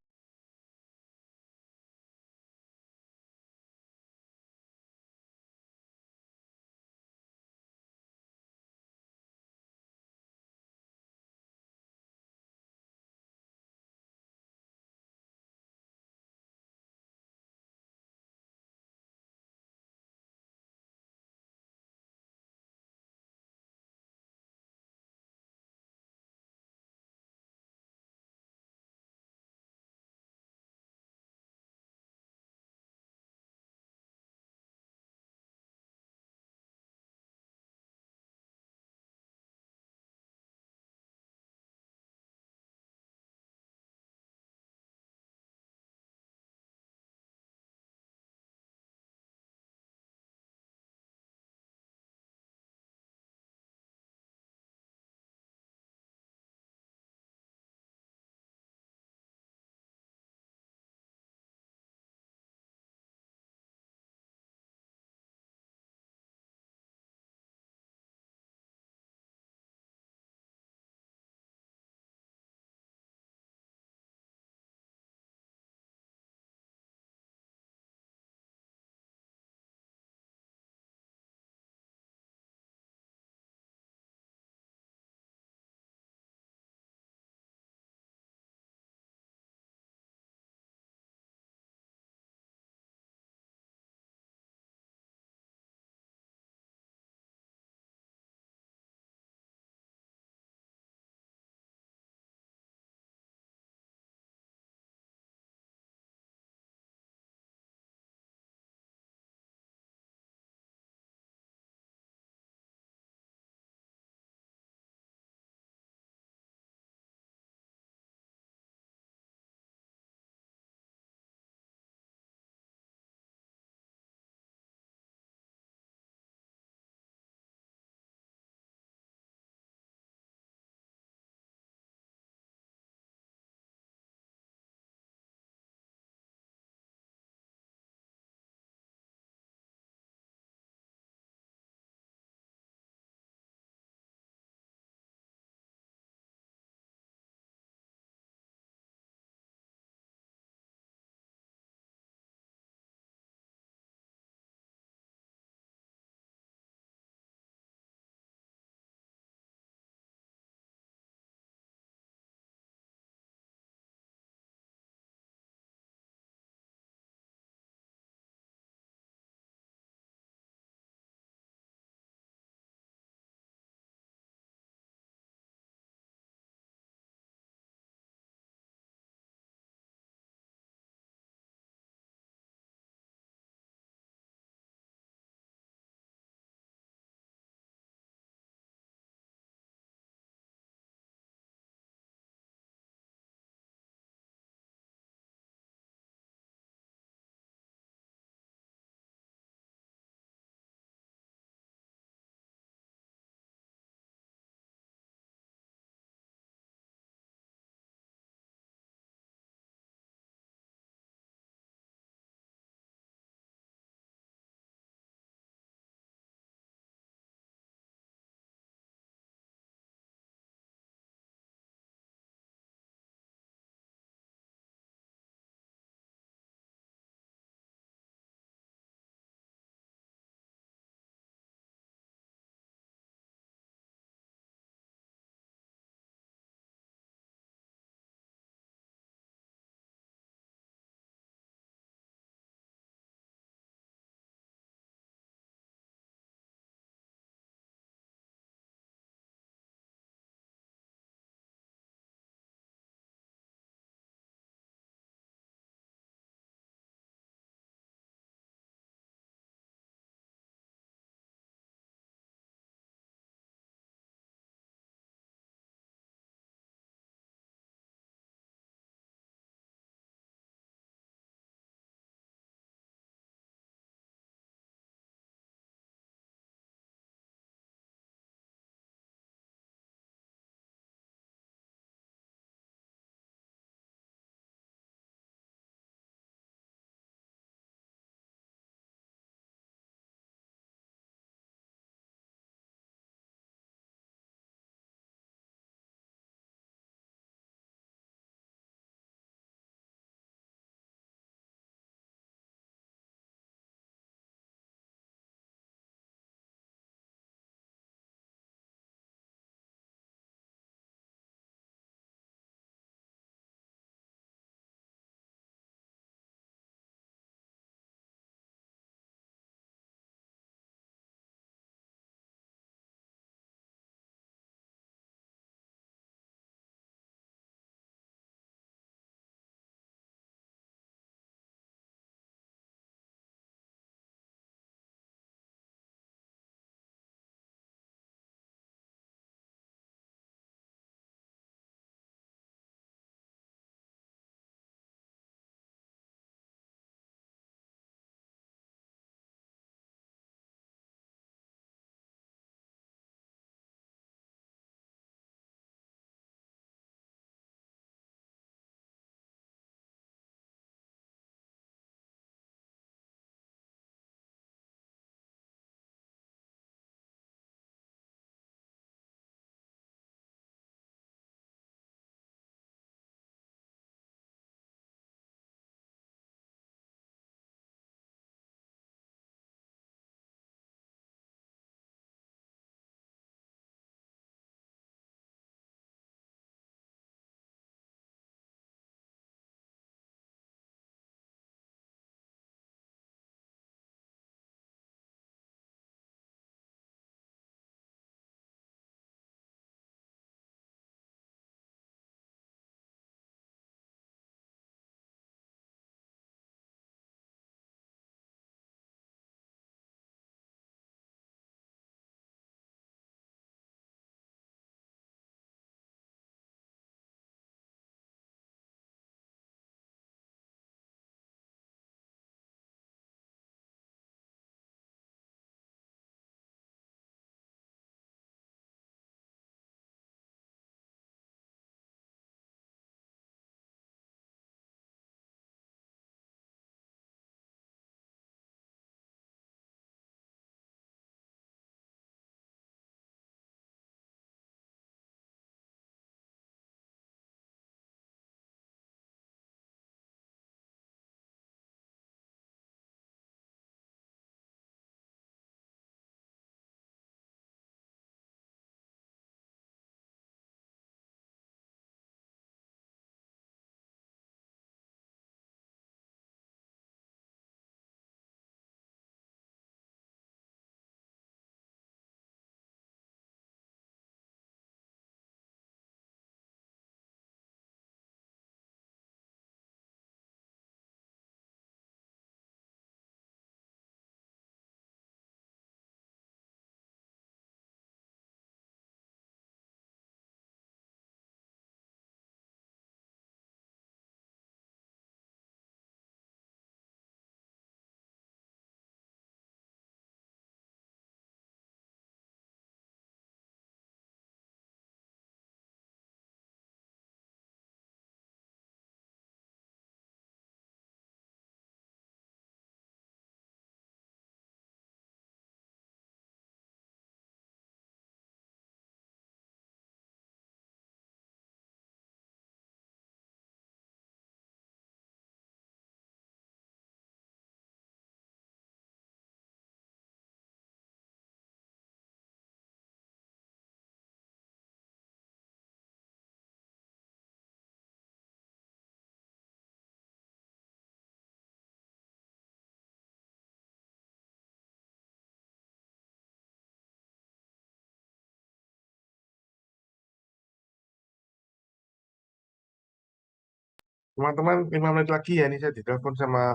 Teman-teman, 5 menit lagi ya, ini saya ditelepon sama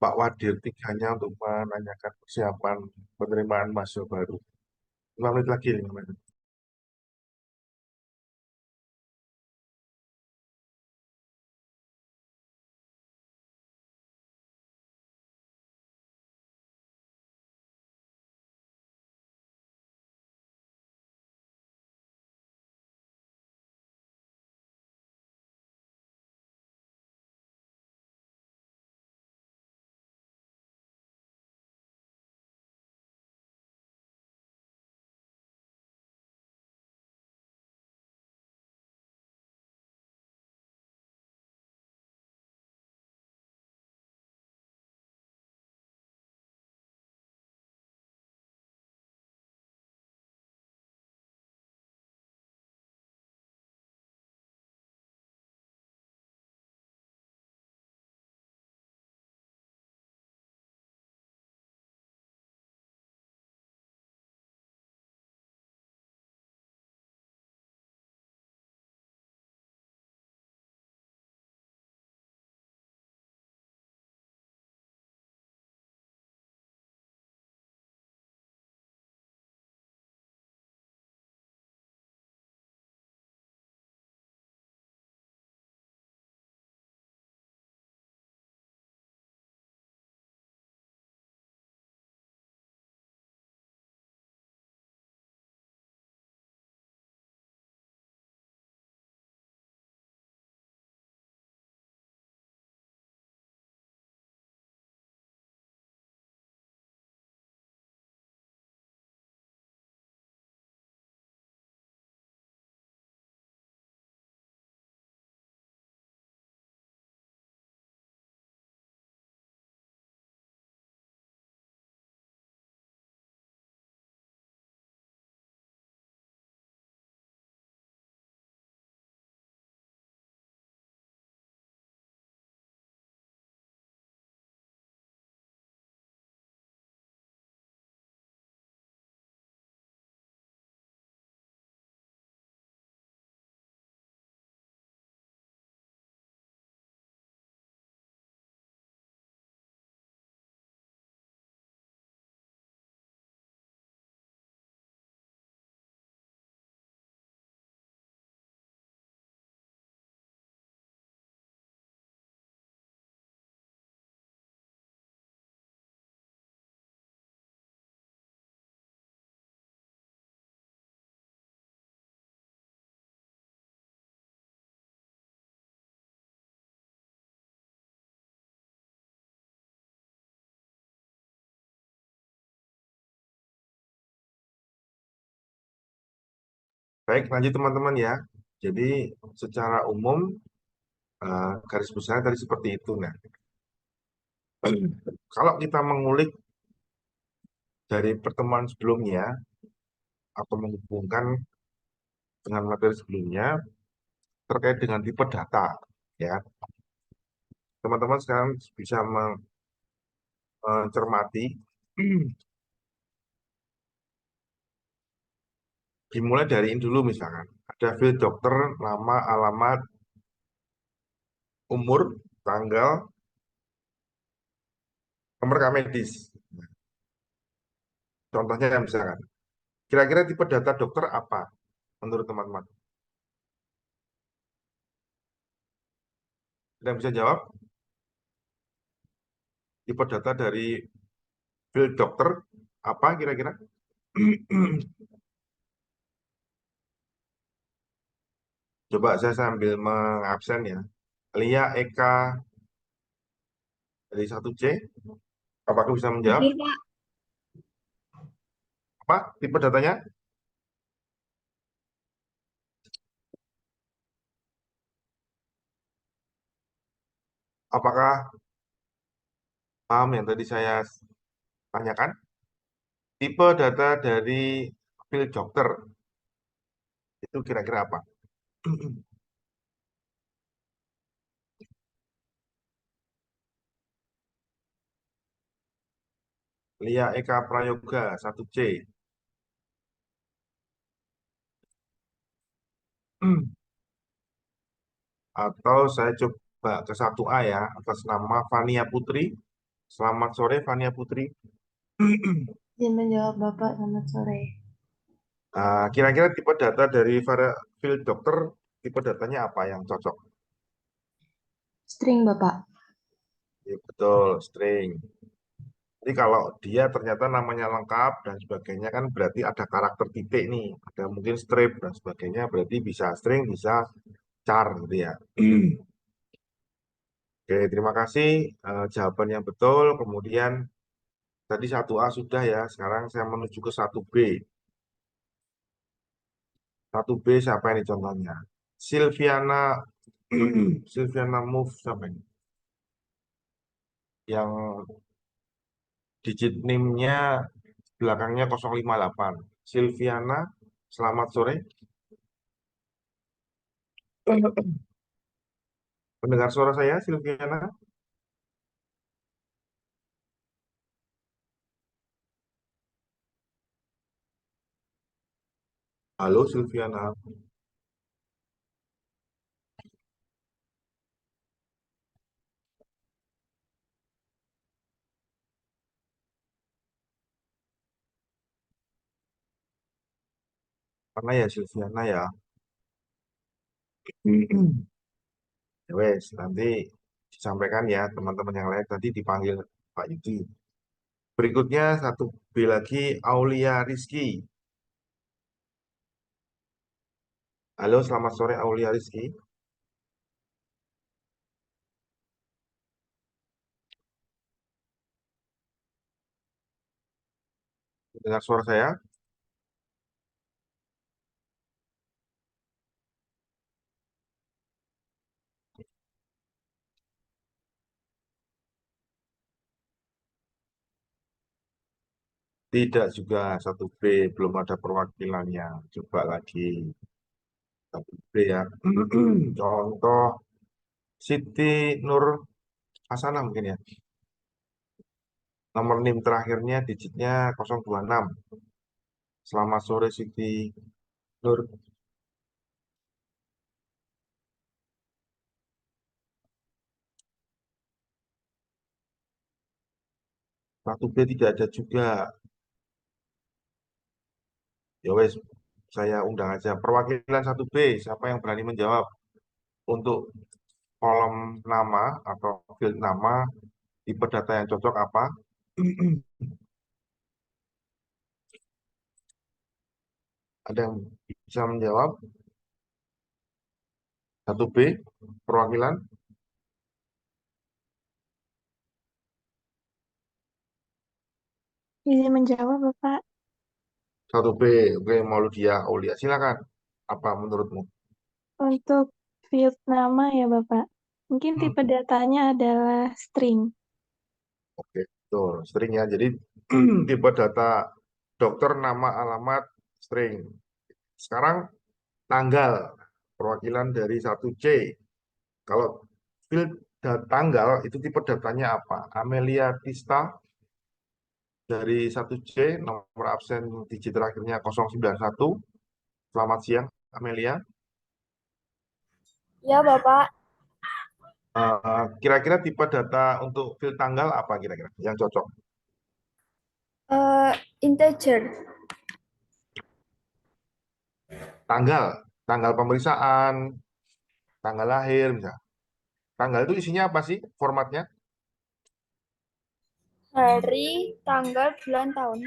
Pak Wadir tiganya untuk menanyakan persiapan penerimaan mahasiswa baru. 5 menit lagi, 5 menit. Baik, lanjut teman-teman ya. Jadi secara umum garis besarnya tadi seperti itu. Nah, kalau kita mengulik dari pertemuan sebelumnya atau menghubungkan dengan materi sebelumnya terkait dengan tipe data, ya, teman-teman sekarang bisa mencermati dimulai dari ini dulu misalkan ada field dokter, nama, alamat, umur, tanggal, nomor rekam medis. Contohnya misalkan, kira-kira tipe data dokter apa menurut teman-teman? Tidak bisa jawab? Tipe data dari field dokter apa kira-kira? Coba saya sambil mengabsen ya. Lia Eka dari 1C, apakah bisa menjawab? Hadir, Pak. Apa tipe datanya? Apakah paham yang tadi saya tanyakan? Tipe data dari field dokter itu kira-kira apa? Lia Eka Prayoga 1C. Atau saya coba ke 1A ya, atas nama Fania Putri. Selamat sore, Fania Putri. Izin menjawab Bapak, selamat sore. Kira-kira tipe data dari field dokter, tipe datanya apa yang cocok? String Bapak. Ya, betul, string. Jadi kalau dia ternyata namanya lengkap dan sebagainya kan berarti ada karakter titik nih. Ada mungkin strip dan sebagainya, berarti bisa string, bisa char gitu ya. Oke, terima kasih. Jawaban yang betul. Kemudian tadi 1A sudah ya, sekarang saya menuju ke 1B. 1B siapa ini contohnya? Silviana Silviana Move siapa ini? Yang digit NIM-nya belakangnya 058. Silviana, selamat sore. Mendengar suara saya, Silviana? Halo, Silviana. Mana ya Silviana ya? Ya wes, nanti disampaikan ya teman-teman yang lain. Nanti dipanggil Pak Yudi. Berikutnya 1B lagi, Aulia Rizky. Halo, selamat sore Aulia Rizky. Dengar suara saya? Tidak juga 1B, belum ada perwakilannya. Coba lagi 1B ya. Contoh Siti Nur Hasanah mungkin ya. Nomor NIM terakhirnya digitnya 026. Selamat sore Siti Nur. 1B tidak ada juga. Ya wes, saya undang aja. Perwakilan 1B, siapa yang berani menjawab? Untuk kolom nama atau field nama, tipe data yang cocok apa? Ada yang bisa menjawab? 1B, perwakilan? Izin menjawab Bapak. 1B, oke, Mauludia Aulia. Silakan. Apa menurutmu? Untuk field nama ya Bapak. Mungkin Hmm, tipe datanya adalah string. oke, betul. String ya. Jadi tipe data dokter, nama, alamat, string. Sekarang tanggal, perwakilan dari 1C. Kalau field tanggal itu tipe datanya apa? Amelia Tista dari 1C, nomor absen digit terakhirnya 091. Selamat siang, Amelia. Ya, Bapak. Kira-kira tipe data untuk field tanggal apa kira-kira yang cocok? Integer. Tanggal, tanggal pemeriksaan, tanggal lahir, misalnya. Tanggal itu isinya apa sih formatnya? Hari, tanggal, bulan, tahun.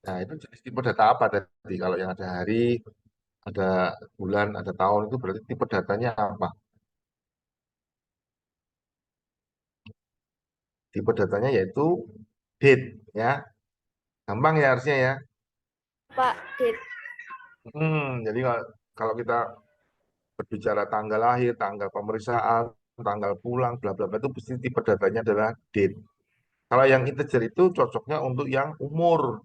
Nah, itu jenis tipe data apa tadi? Kalau yang ada hari, ada bulan, ada tahun, itu berarti tipe datanya apa? Tipe datanya yaitu date, ya. Gampang ya harusnya ya. Pak, date. Jadi kalau kita berbicara tanggal lahir, tanggal pemeriksaan, tanggal pulang, bla bla bla itu pasti tipe datanya adalah date. Kalau yang integer itu cocoknya untuk yang umur,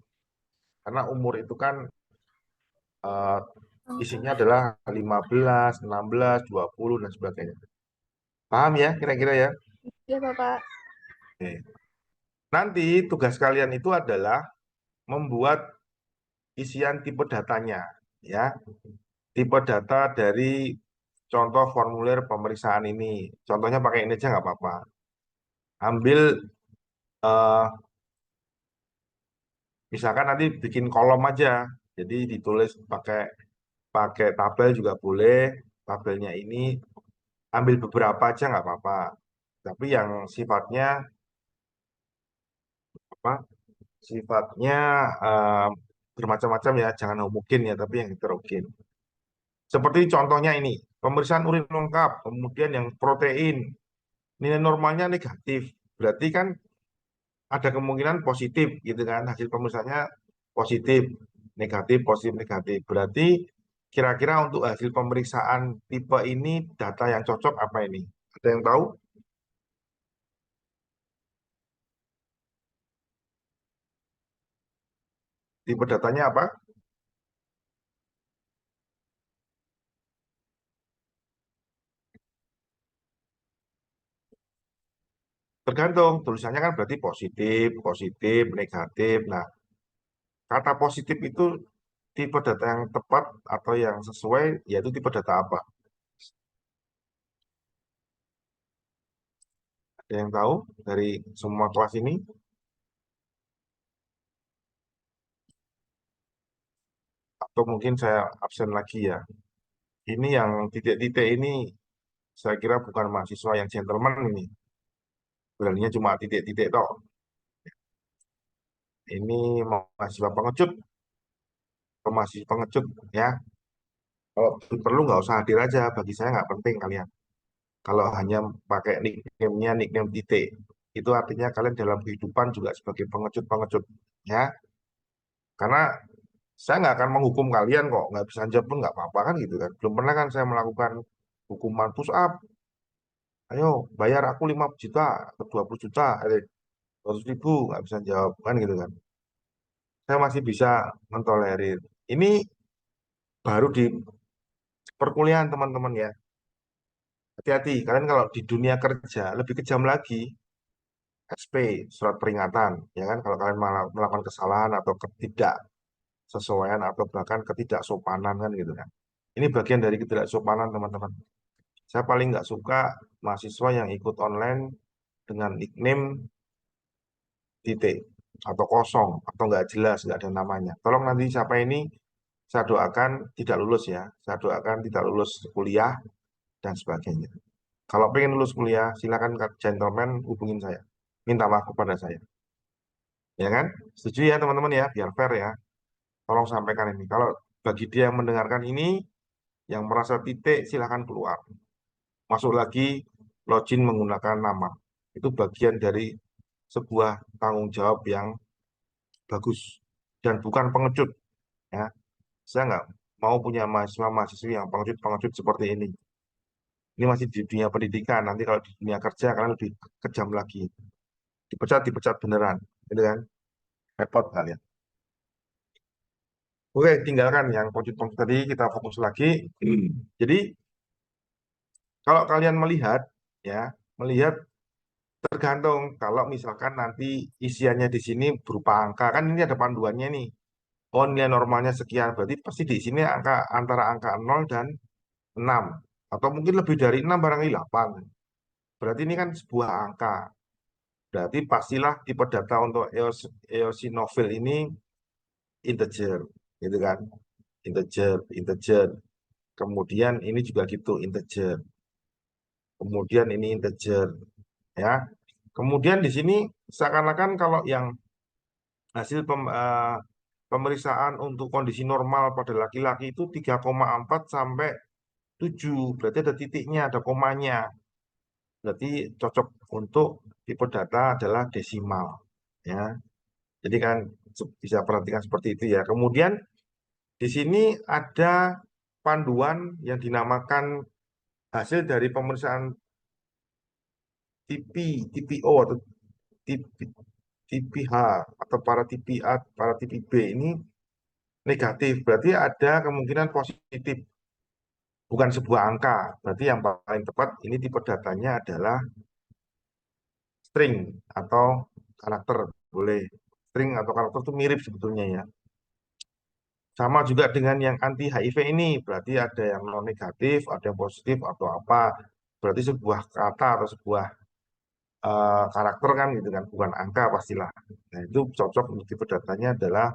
karena umur itu kan eh, isinya adalah 15, 16, 20 dan sebagainya. Paham ya kira-kira ya? Ya, Bapak. Oke. Nanti tugas kalian itu adalah membuat isian tipe datanya, ya. Tipe data dari contoh formulir pemeriksaan ini. Contohnya pakai ini aja nggak apa-apa. Ambil, eh, misalkan nanti bikin kolom aja. Jadi ditulis pakai pakai tabel juga boleh. Tabelnya ini ambil beberapa aja nggak apa-apa. Tapi yang sifatnya apa? Sifatnya eh, bermacam-macam ya. Jangan homogen ya, tapi yang heterogen. Seperti contohnya ini, pemeriksaan urin lengkap, kemudian yang protein, nilai normalnya negatif. Berarti kan ada kemungkinan positif gitu kan, hasil pemeriksaannya positif, negatif, positif, negatif. Berarti kira-kira untuk hasil pemeriksaan tipe ini data yang cocok apa ini? Ada yang tahu? Tipe datanya apa? Tergantung, tulisannya kan berarti positif, positif, negatif. Nah, kata positif itu tipe data yang tepat atau yang sesuai, yaitu tipe data apa? Ada yang tahu dari semua kelas ini? Atau mungkin saya absen lagi ya. Ini yang titik-titik ini saya kira bukan mahasiswa yang gentleman ini. Beraninya cuma titik-titik toh. Ini mahasiswa pengecut, atau mahasiswa pengecut ya. Kalau perlu nggak usah hadir aja. Bagi saya nggak penting kalian. Kalau hanya pakai nickname-nya nickname titik, itu artinya kalian dalam kehidupan juga sebagai pengecut-pengecut ya. Karena saya nggak akan menghukum kalian kok. Nggak bisa jawab pun nggak apa-apa kan gitu kan. Belum pernah kan saya melakukan hukuman push up. Ayo bayar aku 5 juta atau 20 juta, 100.000, nggak bisa jawab kan gitu kan. Saya masih bisa mentolerir. Ini baru di perkuliahan teman-teman ya. Hati-hati, kalian kalau di dunia kerja lebih kejam lagi. SP, surat peringatan, ya kan? Kalau kalian melakukan kesalahan atau ketidaksesuaian atau bahkan ketidaksopanan kan gitu kan. Ini bagian dari ketidaksopanan teman-teman. Saya paling nggak suka mahasiswa yang ikut online dengan nickname titik atau kosong atau nggak jelas, nggak ada namanya. Tolong nanti siapa ini saya doakan tidak lulus ya. Saya doakan tidak lulus kuliah dan sebagainya. Kalau pengen lulus kuliah, silakan gentleman hubungin saya. Minta maaf kepada saya. Ya kan? Setuju ya teman-teman ya, biar fair ya. Tolong sampaikan ini. Kalau bagi dia yang mendengarkan ini, yang merasa titik, silakan keluar. Masuk lagi, login menggunakan nama. Itu bagian dari sebuah tanggung jawab yang bagus. Dan bukan pengecut. Ya. Saya nggak mau punya mahasiswa-mahasiswi yang pengecut-pengecut seperti ini. Ini masih di dunia pendidikan. Nanti kalau di dunia kerja kalian lebih kejam lagi. Dipecat, dipecat beneran. Gitu kan? Repot kalian. Oke, tinggalkan yang pengecut-pengecut tadi. Kita fokus lagi. Jadi, kalau kalian melihat, ya, melihat tergantung. Kalau misalkan nanti isiannya di sini berupa angka. Kan ini ada panduannya nih. Oh, nilai normalnya sekian. Berarti pasti di sini angka antara angka 0 dan 6. Atau mungkin lebih dari 6 barangkali 8. Berarti ini kan sebuah angka. Berarti pastilah tipe data untuk eosinophil ini integer, gitu kan? Integer, integer. Kemudian ini juga gitu, integer. Kemudian ini integer, ya. Kemudian di sini seakan-akan kalau yang hasil pemeriksaan untuk kondisi normal pada laki-laki itu 3,4 sampai 7. Berarti ada titiknya, ada komanya. Berarti cocok untuk tipe data adalah desimal, ya. Jadi kan bisa perhatikan seperti itu ya. Kemudian di sini ada panduan yang dinamakan hasil dari pemeriksaan TP, TPO atau TP, TPH atau para TPA, para TPB ini negatif. Berarti ada kemungkinan positif, bukan sebuah angka. Berarti yang paling tepat ini tipe datanya adalah string atau karakter. Boleh. String atau karakter itu mirip sebetulnya ya. Sama juga dengan yang anti HIV ini, berarti ada yang non negatif, ada yang positif atau apa. Berarti sebuah kata atau sebuah karakter kan gitu kan, bukan angka pastilah. Nah, itu cocok untuk tipe datanya adalah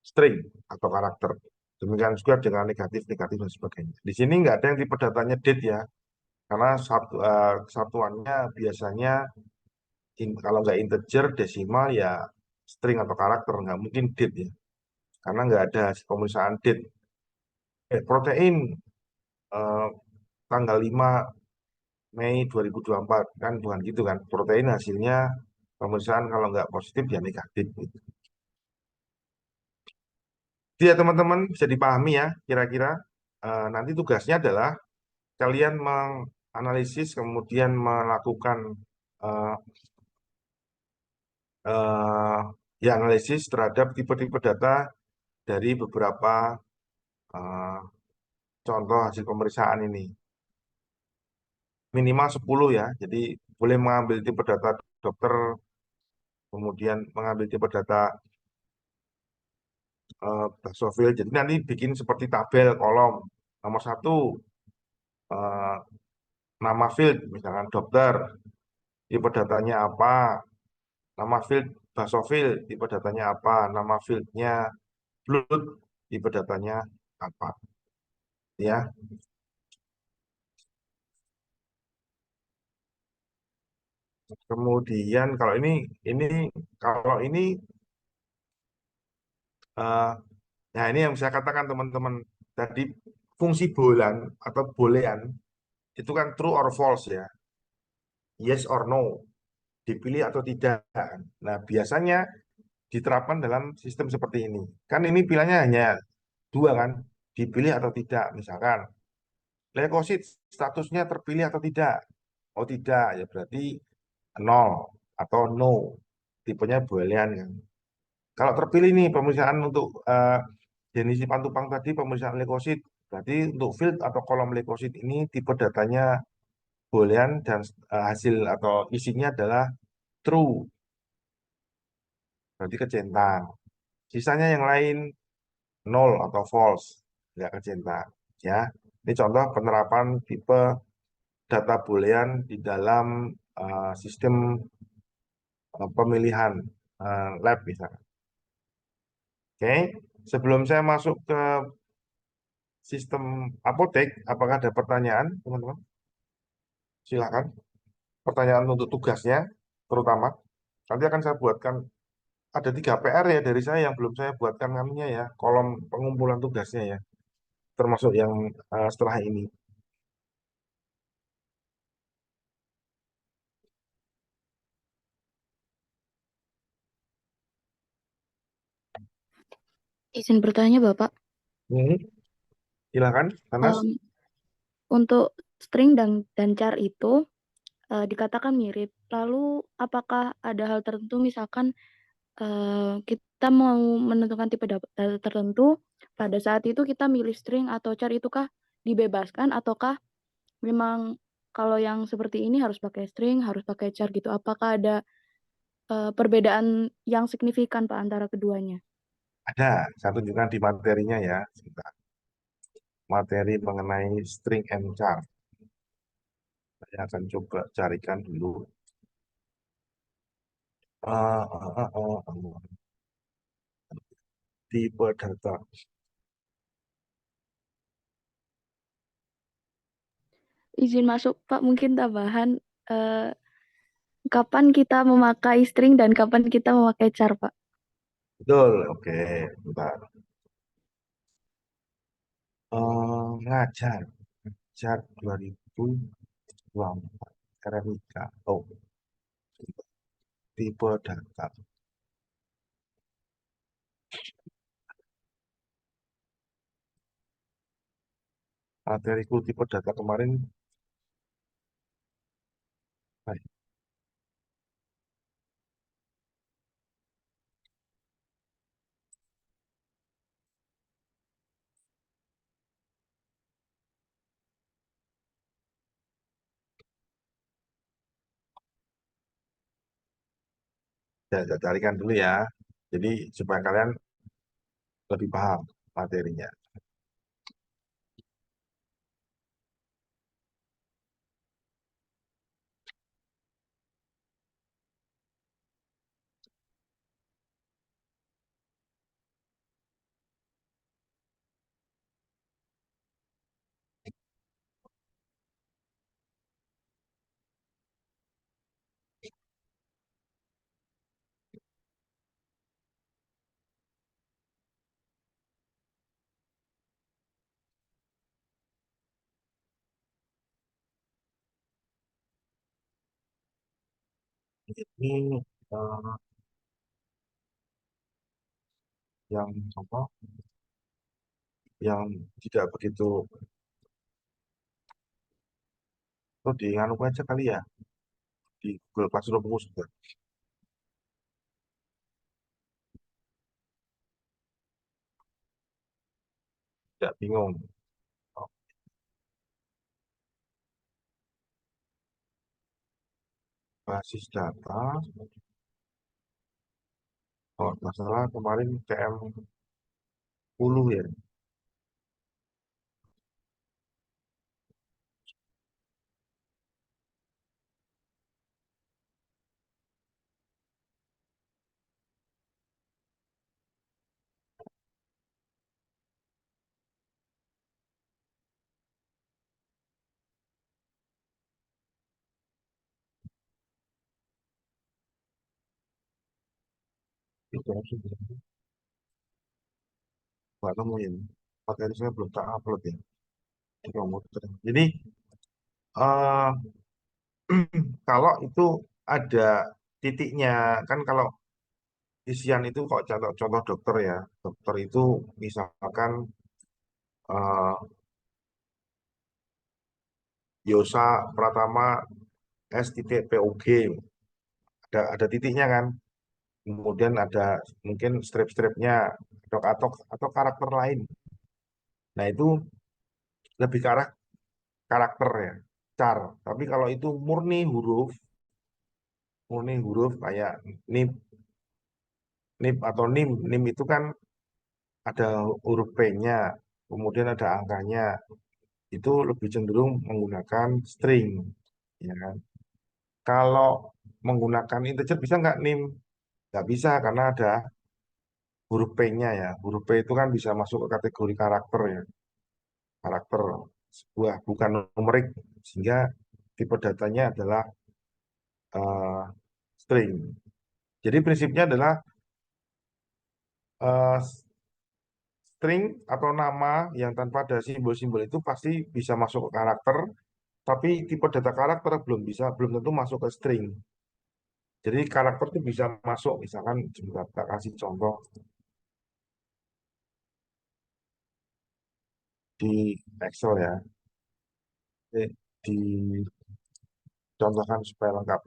string atau karakter. Demikian juga dengan negatif, negatif dan sebagainya. Di sini nggak ada yang tipe datanya date ya, karena satuannya biasanya kalau nggak integer, desimal ya string atau karakter, nggak mungkin date ya, karena nggak ada pemeriksaan date. Protein eh, tanggal 5 Mei 2024 kan bukan gitu kan. Protein hasilnya pemeriksaan kalau nggak positif ya negatif gitu. Jadi ya teman-teman bisa dipahami ya kira-kira. Nanti tugasnya adalah kalian menganalisis kemudian melakukan eh, eh, ya analisis terhadap tipe-tipe data dari beberapa eh, contoh hasil pemeriksaan ini. Minimal 10 ya. Jadi boleh mengambil tipe data dokter, kemudian mengambil tipe data Basofil. Jadi nanti bikin seperti tabel kolom. Nomor satu, eh, nama field, misalkan dokter, tipe datanya apa, nama field Basofil, tipe datanya apa, nama fieldnya blood, tipe datanya apa. Ya, kemudian ini kalau ini, eh, nah ini yang saya katakan teman-teman tadi fungsi boolean atau boolean itu kan true or false ya, yes or no, dipilih atau tidak. Nah, biasanya diterapkan dalam sistem seperti ini. Kan ini pilihannya hanya dua kan, dipilih atau tidak. Misalkan, leukosit statusnya terpilih atau tidak. Oh tidak, ya berarti nol atau no. Tipenya boolean kan. Kalau terpilih nih pemeriksaan untuk jenis Simatupang tadi, pemeriksaan leukosit, berarti untuk field atau kolom leukosit ini tipe datanya boolean dan hasil atau isinya adalah true, berarti kecentang. Sisanya yang lain nol atau false, nggak kecentang. Ya, ini contoh penerapan tipe data boolean di dalam sistem pemilihan lab misalnya. Oke, sebelum saya masuk ke sistem apotek, apakah ada pertanyaan, teman-teman? Silakan. Pertanyaan untuk tugasnya, terutama. Nanti akan saya buatkan, ada 3 PR ya dari saya yang belum saya buatkan namanya ya, kolom pengumpulan tugasnya ya, termasuk yang setelah ini. Izin bertanya, Bapak. Hmm, silakan, Anas. Em, untuk string dan char itu dikatakan mirip. Lalu, apakah ada hal tertentu, misalkan kita mau menentukan tipe data tertentu, pada saat itu kita milih string atau char itukah dibebaskan, ataukah memang kalau yang seperti ini harus pakai string, harus pakai char gitu? Apakah ada perbedaan yang signifikan, Pak, antara keduanya? Ada, saya tunjukkan di materinya ya. Sebentar. Materi mengenai string and char. Saya akan coba carikan dulu. Tipe data. Izin masuk, Pak, mungkin tambahan. eh, Kapan kita memakai string dan kapan kita memakai char, Pak? Betul, oke. Bentar. Ngajar. Ngajar 2024. RMIK. Oh, tipe data. Materiku tipe data kemarin. Baik, saya carikan dulu ya. Jadi supaya kalian lebih paham materinya. Ini eh, yang apa? Yang tidak begitu, oh di nganu aja kali ya, di Google Classroom juga tidak bingung. Oh, basis data, oh masalah kemarin TM 10 ya, itu langsung nggak nemuin. Materi saya belum tak upload ya di komputer. Jadi eh kalau itu ada titiknya, kan kalau isian itu kok contoh-contoh dokter ya, dokter itu misalkan eh, Yosa Pratama S titik POG, ada titiknya kan, kemudian ada mungkin strip-stripnya atau karakter lain. Nah itu lebih ke arah karakter ya, car. Tapi kalau itu murni huruf kayak nip, nip atau nim itu kan ada huruf P-nya, kemudian ada angkanya. Itu lebih cenderung menggunakan string, ya kan? Kalau menggunakan integer bisa nggak nim? Nggak bisa karena ada huruf P-nya ya. Huruf P itu kan bisa masuk ke kategori karakter ya, karakter sebuah bukan numerik, sehingga tipe datanya adalah eh, string. Jadi prinsipnya adalah eh, string atau nama yang tanpa ada simbol-simbol itu pasti bisa masuk ke karakter, tapi tipe data karakter belum tentu masuk ke string. Jadi karakter itu bisa masuk, misalkan juga kita kasih contoh di Excel ya, dicontohkan supaya lengkap.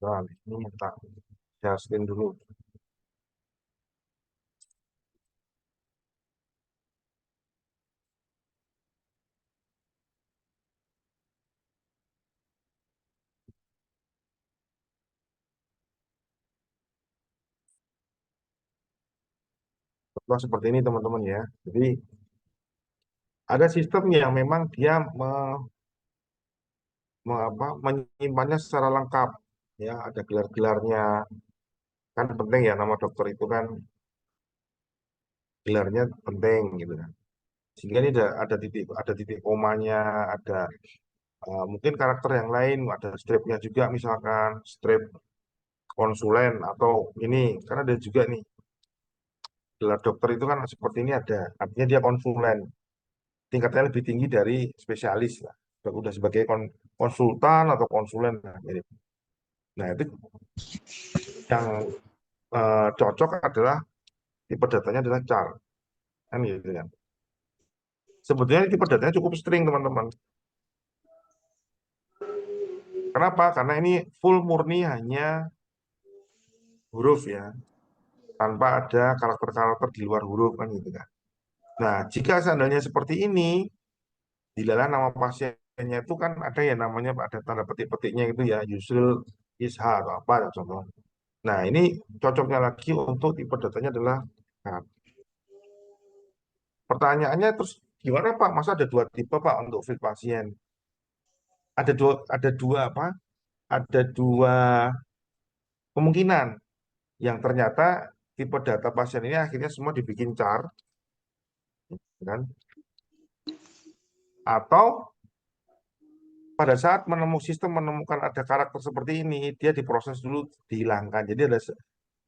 Nah, ini minta share screen dulu. Contoh seperti ini teman-teman ya. Jadi Ada sistem yang memang dia menyimpannya secara lengkap, ya ada gelar-gelarnya, kan penting ya nama dokter itu kan gelarnya penting gitu kan. Sehingga ini ada titik komanya, ada mungkin karakter yang lain, ada stripnya juga misalkan strip konsulen atau ini karena ada juga nih gelar dokter itu kan seperti ini ada, artinya dia konsulen, tingkatnya lebih tinggi dari spesialis lah. Udah sebagai konsultan atau konsulen lah, mirip. Nah itu yang cocok adalah tipe datanya adalah char kan gitu kan. Sebetulnya tipe datanya cukup string teman-teman. Kenapa? Karena ini full murni hanya huruf ya, tanpa ada karakter-karakter di luar huruf kan gitu kan. Nah, jika seandainya seperti ini, di dalam nama pasiennya itu kan ada ya namanya ada tanda petik-petiknya itu ya, Yusril Isha atau apa ya contoh. Nah, ini cocoknya lagi untuk tipe datanya adalah nah, pertanyaannya terus gimana Pak? Masa ada dua tipe Pak untuk fit pasien? Ada dua apa? Ada dua kemungkinan yang ternyata tipe data pasien ini akhirnya semua dibikin char, kan? Atau pada saat sistem menemukan ada karakter seperti ini, dia diproses dulu, dihilangkan. Jadi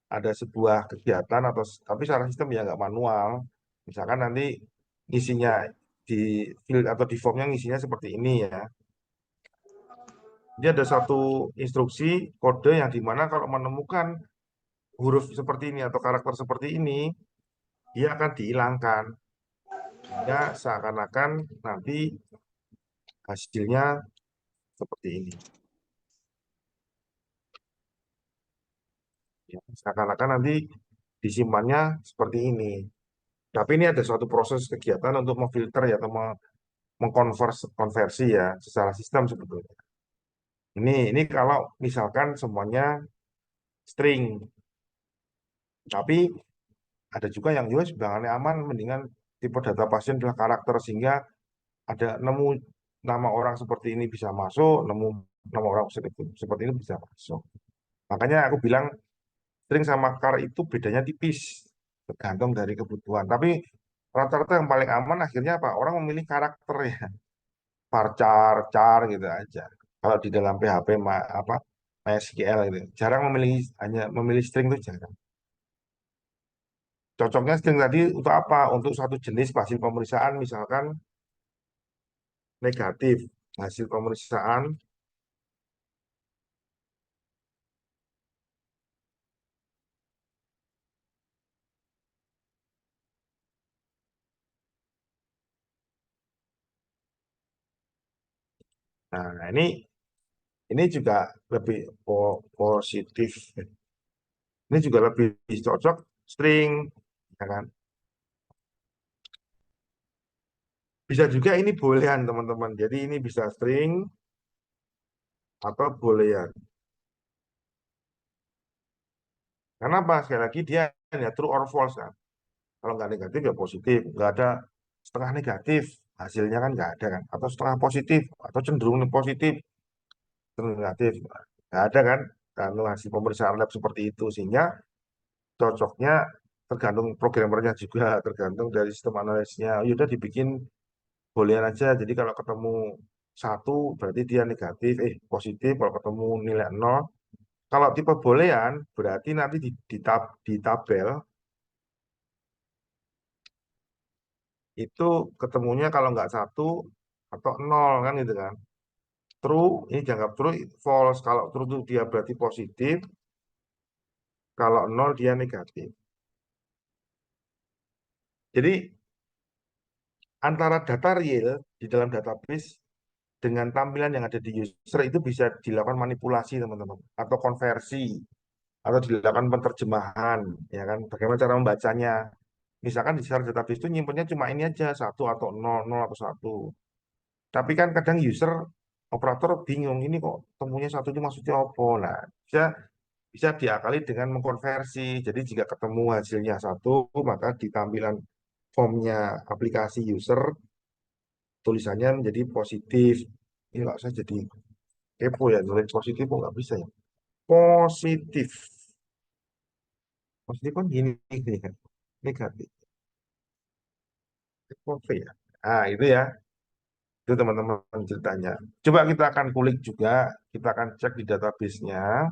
ada sebuah kegiatan atau tapi secara sistem ya nggak manual. Misalkan nanti isinya di field atau di formnya ngisinya seperti ini ya. Dia ada satu instruksi kode yang dimana kalau menemukan huruf seperti ini atau karakter seperti ini, dia akan dihilangkan. Ya seakan-akan nanti hasilnya seperti ini. Ya, seakan-akan nanti disimpannya seperti ini. Tapi ini ada suatu proses kegiatan untuk memfilter ya atau mengkonversi ya secara sistem sebetulnya. Ini kalau misalkan semuanya string, tapi ada juga yang juga sebenarnya aman, mendingan tipe data pasien adalah karakter sehingga ada nemu nama orang seperti ini bisa masuk, nemu nama orang seperti ini bisa masuk. Makanya aku bilang string sama char itu bedanya tipis, tergantung dari kebutuhan. Tapi rata-rata yang paling aman akhirnya apa? Orang memilih karakter ya, varchar, char gitu aja. Kalau di dalam PHP apa MySQL itu jarang hanya memilih string itu jarang. Cocoknya string tadi untuk apa? Untuk satu jenis hasil pemeriksaan misalkan negatif hasil pemeriksaan. Nah, ini juga lebih positif. Ini juga lebih cocok string, ya kan? Bisa juga ini boolean teman-teman. Jadi ini bisa string atau boolean. Karena apa? Sekali lagi dia hanya true or false kan. Kalau nggak negatif ya positif. Nggak ada setengah negatif. Hasilnya kan nggak ada kan. Atau setengah positif. Atau cenderung positif. Cenderung negatif. Nggak ada kan. Kalau hasil pemeriksaan lab seperti itu. Sehingga cocoknya tergantung programmernya juga. Tergantung dari sistem analisnya. Yaudah dibikin boolean aja. Jadi kalau ketemu satu berarti dia negatif. Positif. Kalau ketemu nilai nol. Kalau tipe boolean berarti nanti di tabel itu ketemunya kalau nggak satu atau nol kan gitu kan. True ini dianggap true, false. Kalau true itu dia berarti positif, kalau nol dia negatif. Jadi antara data real di dalam database dengan tampilan yang ada di user itu bisa dilakukan manipulasi teman-teman atau konversi atau dilakukan penerjemahan ya kan. Bagaimana cara membacanya? Misalkan di secara database itu nyimpennya cuma ini aja satu atau nol, nol atau satu. Tapi kan kadang user operator bingung ini kok temunya satu itu maksudnya apa. Nah, bisa bisa diakali dengan mengkonversi. Jadi jika ketemu hasilnya satu, maka di tampilan formnya aplikasi user tulisannya menjadi positif. Ini nggak usah jadi kepo ya, nulis positif kok nggak bisa ya. Positif. Positif kan gini, gini kan. Negatif. Oke ya. Ah, itu ya. Itu teman-teman ceritanya. Coba kita akan kulik juga. Kita akan cek di database-nya.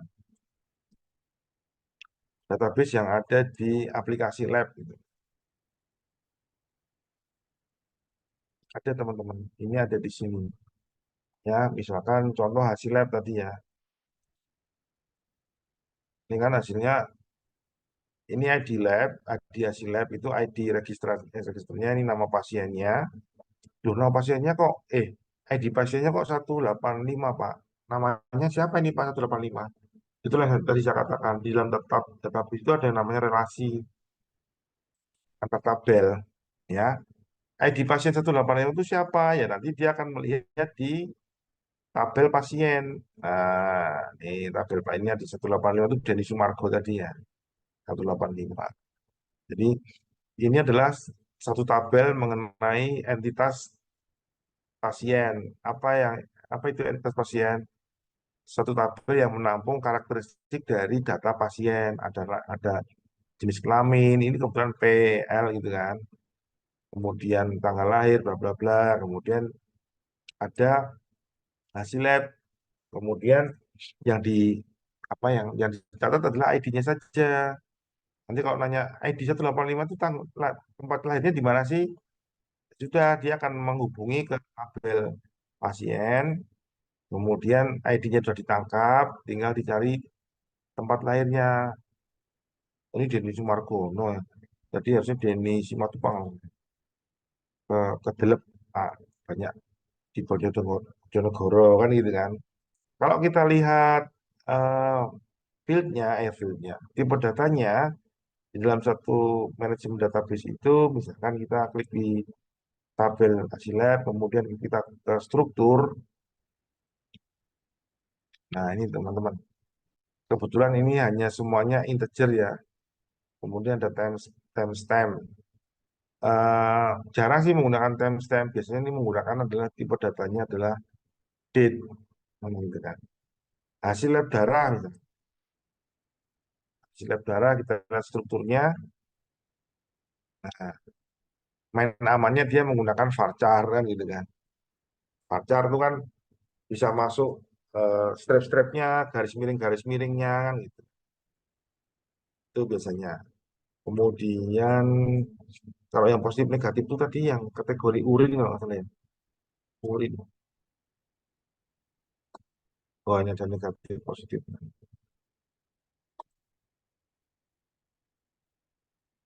Database yang ada di aplikasi lab. Gitu. Ada teman-teman. Ini ada di sini. Ya, misalkan contoh hasil lab tadi ya. Ini kan hasilnya, ini ID lab, ID hasil lab itu ID registernya, ini nama pasiennya. Loh, nama pasiennya kok, ID pasiennya kok 185, Pak. Namanya siapa ini Pak 185? Itulah yang tadi saya katakan, di dalam database itu ada yang namanya relasi antar tabel. Ya, ID pasien 185 itu siapa? Ya, nanti dia akan melihat di tabel pasien. Nah, ini tabel ini di 185 itu Denny Sumargo tadi ya, 185. Jadi ini adalah satu tabel mengenai entitas pasien. Apa itu entitas pasien? Satu tabel yang menampung karakteristik dari data pasien. Ada jenis kelamin, ini kebetulan PL gitu kan. Kemudian tanggal lahir, bla bla bla. Kemudian ada hasil lab. Kemudian yang di yang dicatat adalah ID-nya saja. Nanti kalau nanya ID 185 itu tempat lahirnya di mana sih? Sudah, dia akan menghubungi ke tabel pasien, kemudian ID-nya sudah ditangkap, tinggal dicari tempat lahirnya. Ini Denny Sumargono ya. Jadi harusnya Denny Simatupang ke Delep. Ah, banyak di Bojonegoro kan gitu kan. Kalau kita lihat eh, fieldnya, tipe datanya di dalam satu manajemen database itu, misalkan kita klik di tabel hasil lab, kemudian kita ke struktur. Nah, ini teman-teman. Kebetulan ini hanya semuanya integer ya. Kemudian ada timestamp. Jarang sih menggunakan timestamp. Biasanya ini menggunakan adalah tipe datanya adalah date. Gitu kan. Hasil lab darah. Misalnya. Hasil lab darah kita lihat strukturnya. Nah, main amannya dia menggunakan varchar kan gitu kan. Varchar itu kan bisa masuk strap-strapnya, garis miringnya kan gitu. Itu biasanya. Kemudian kalau yang positif negatif itu tadi yang kategori urin kalau nggak salah ya. Urin. Oh, ini ada negatif positif.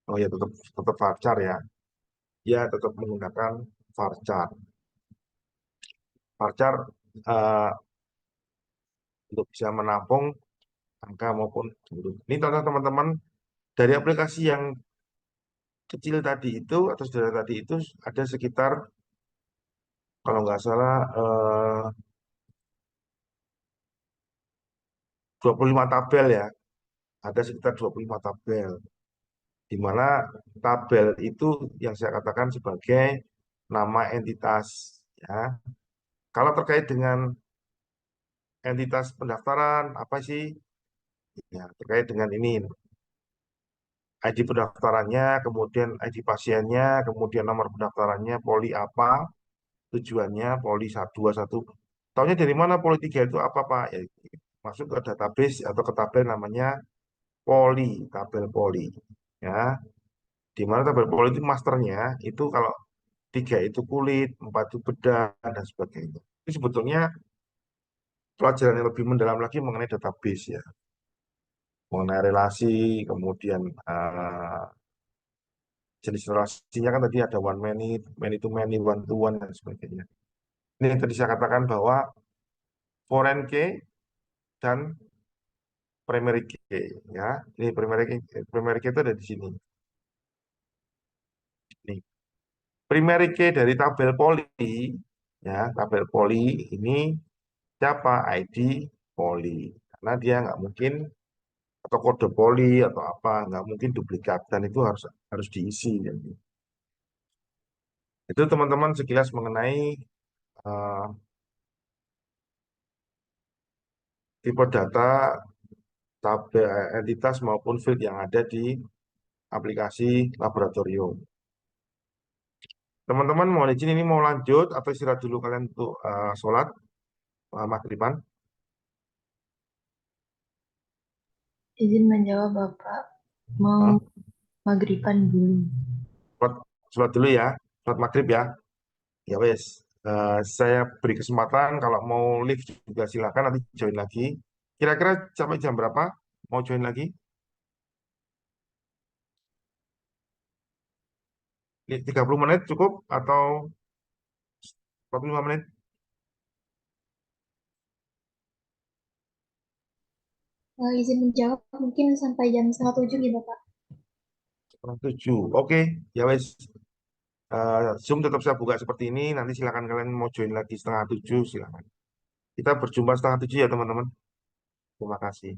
Oh ya, tetap tetap varchar ya. Ya, tetap menggunakan varchar. Varchar eh, untuk bisa menampung angka maupun huruf. Ini contoh teman-teman dari aplikasi yang kecil tadi itu atau saudara tadi itu ada sekitar kalau nggak salah 25 tabel ya. Ada sekitar 25 tabel. Di mana tabel itu yang saya katakan sebagai nama entitas ya. Kalau terkait dengan entitas pendaftaran apa sih? Ya, terkait dengan ini ID pendaftarannya, kemudian ID pasiennya, kemudian nomor pendaftarannya, poli apa, tujuannya, poli 121. Tahunya dari mana poli 3 itu apa, Pak? Ya, masuk ke database atau ke tabel namanya poli, tabel poli. Ya, di mana tabel poli itu masternya, itu kalau 3 itu kulit, 4 itu bedah, dan sebagainya. Ini sebetulnya pelajaran yang lebih mendalam lagi mengenai database ya, mengenai relasi, kemudian jenis relasinya kan tadi ada many to many, one to one, dan sebagainya. Ini yang tadi saya katakan bahwa foreign key dan primary key ya. Ini primary key itu ada di sini. Nih, primary key dari tabel poli ya, tabel poli ini siapa? ID poli. Karena dia nggak mungkin atau kode poli atau apa nggak mungkin duplikat dan itu harus harus diisi. Itu teman-teman sekilas mengenai eh, tipe data, tabel, entitas maupun field yang ada di aplikasi laboratorium. Teman-teman mau izin ini mau lanjut atau istirahat dulu kalian untuk sholat maghriban? Izin menjawab Bapak, mau Hah? maghriban dulu. Sholat, sholat dulu ya, sholat maghrib ya. Ya wes, saya beri kesempatan kalau mau live juga silakan nanti join lagi. Kira-kira sampai jam berapa mau join lagi? 30 menit cukup atau 45 menit? Izin menjawab mungkin sampai jam setengah 7 nih Bapak. Setengah 7. Oke, ya wes. Zoom tetap saya buka seperti ini. Nanti silakan kalian mau join lagi setengah 7 silakan. Kita berjumpa setengah 7 ya teman-teman. Terima kasih.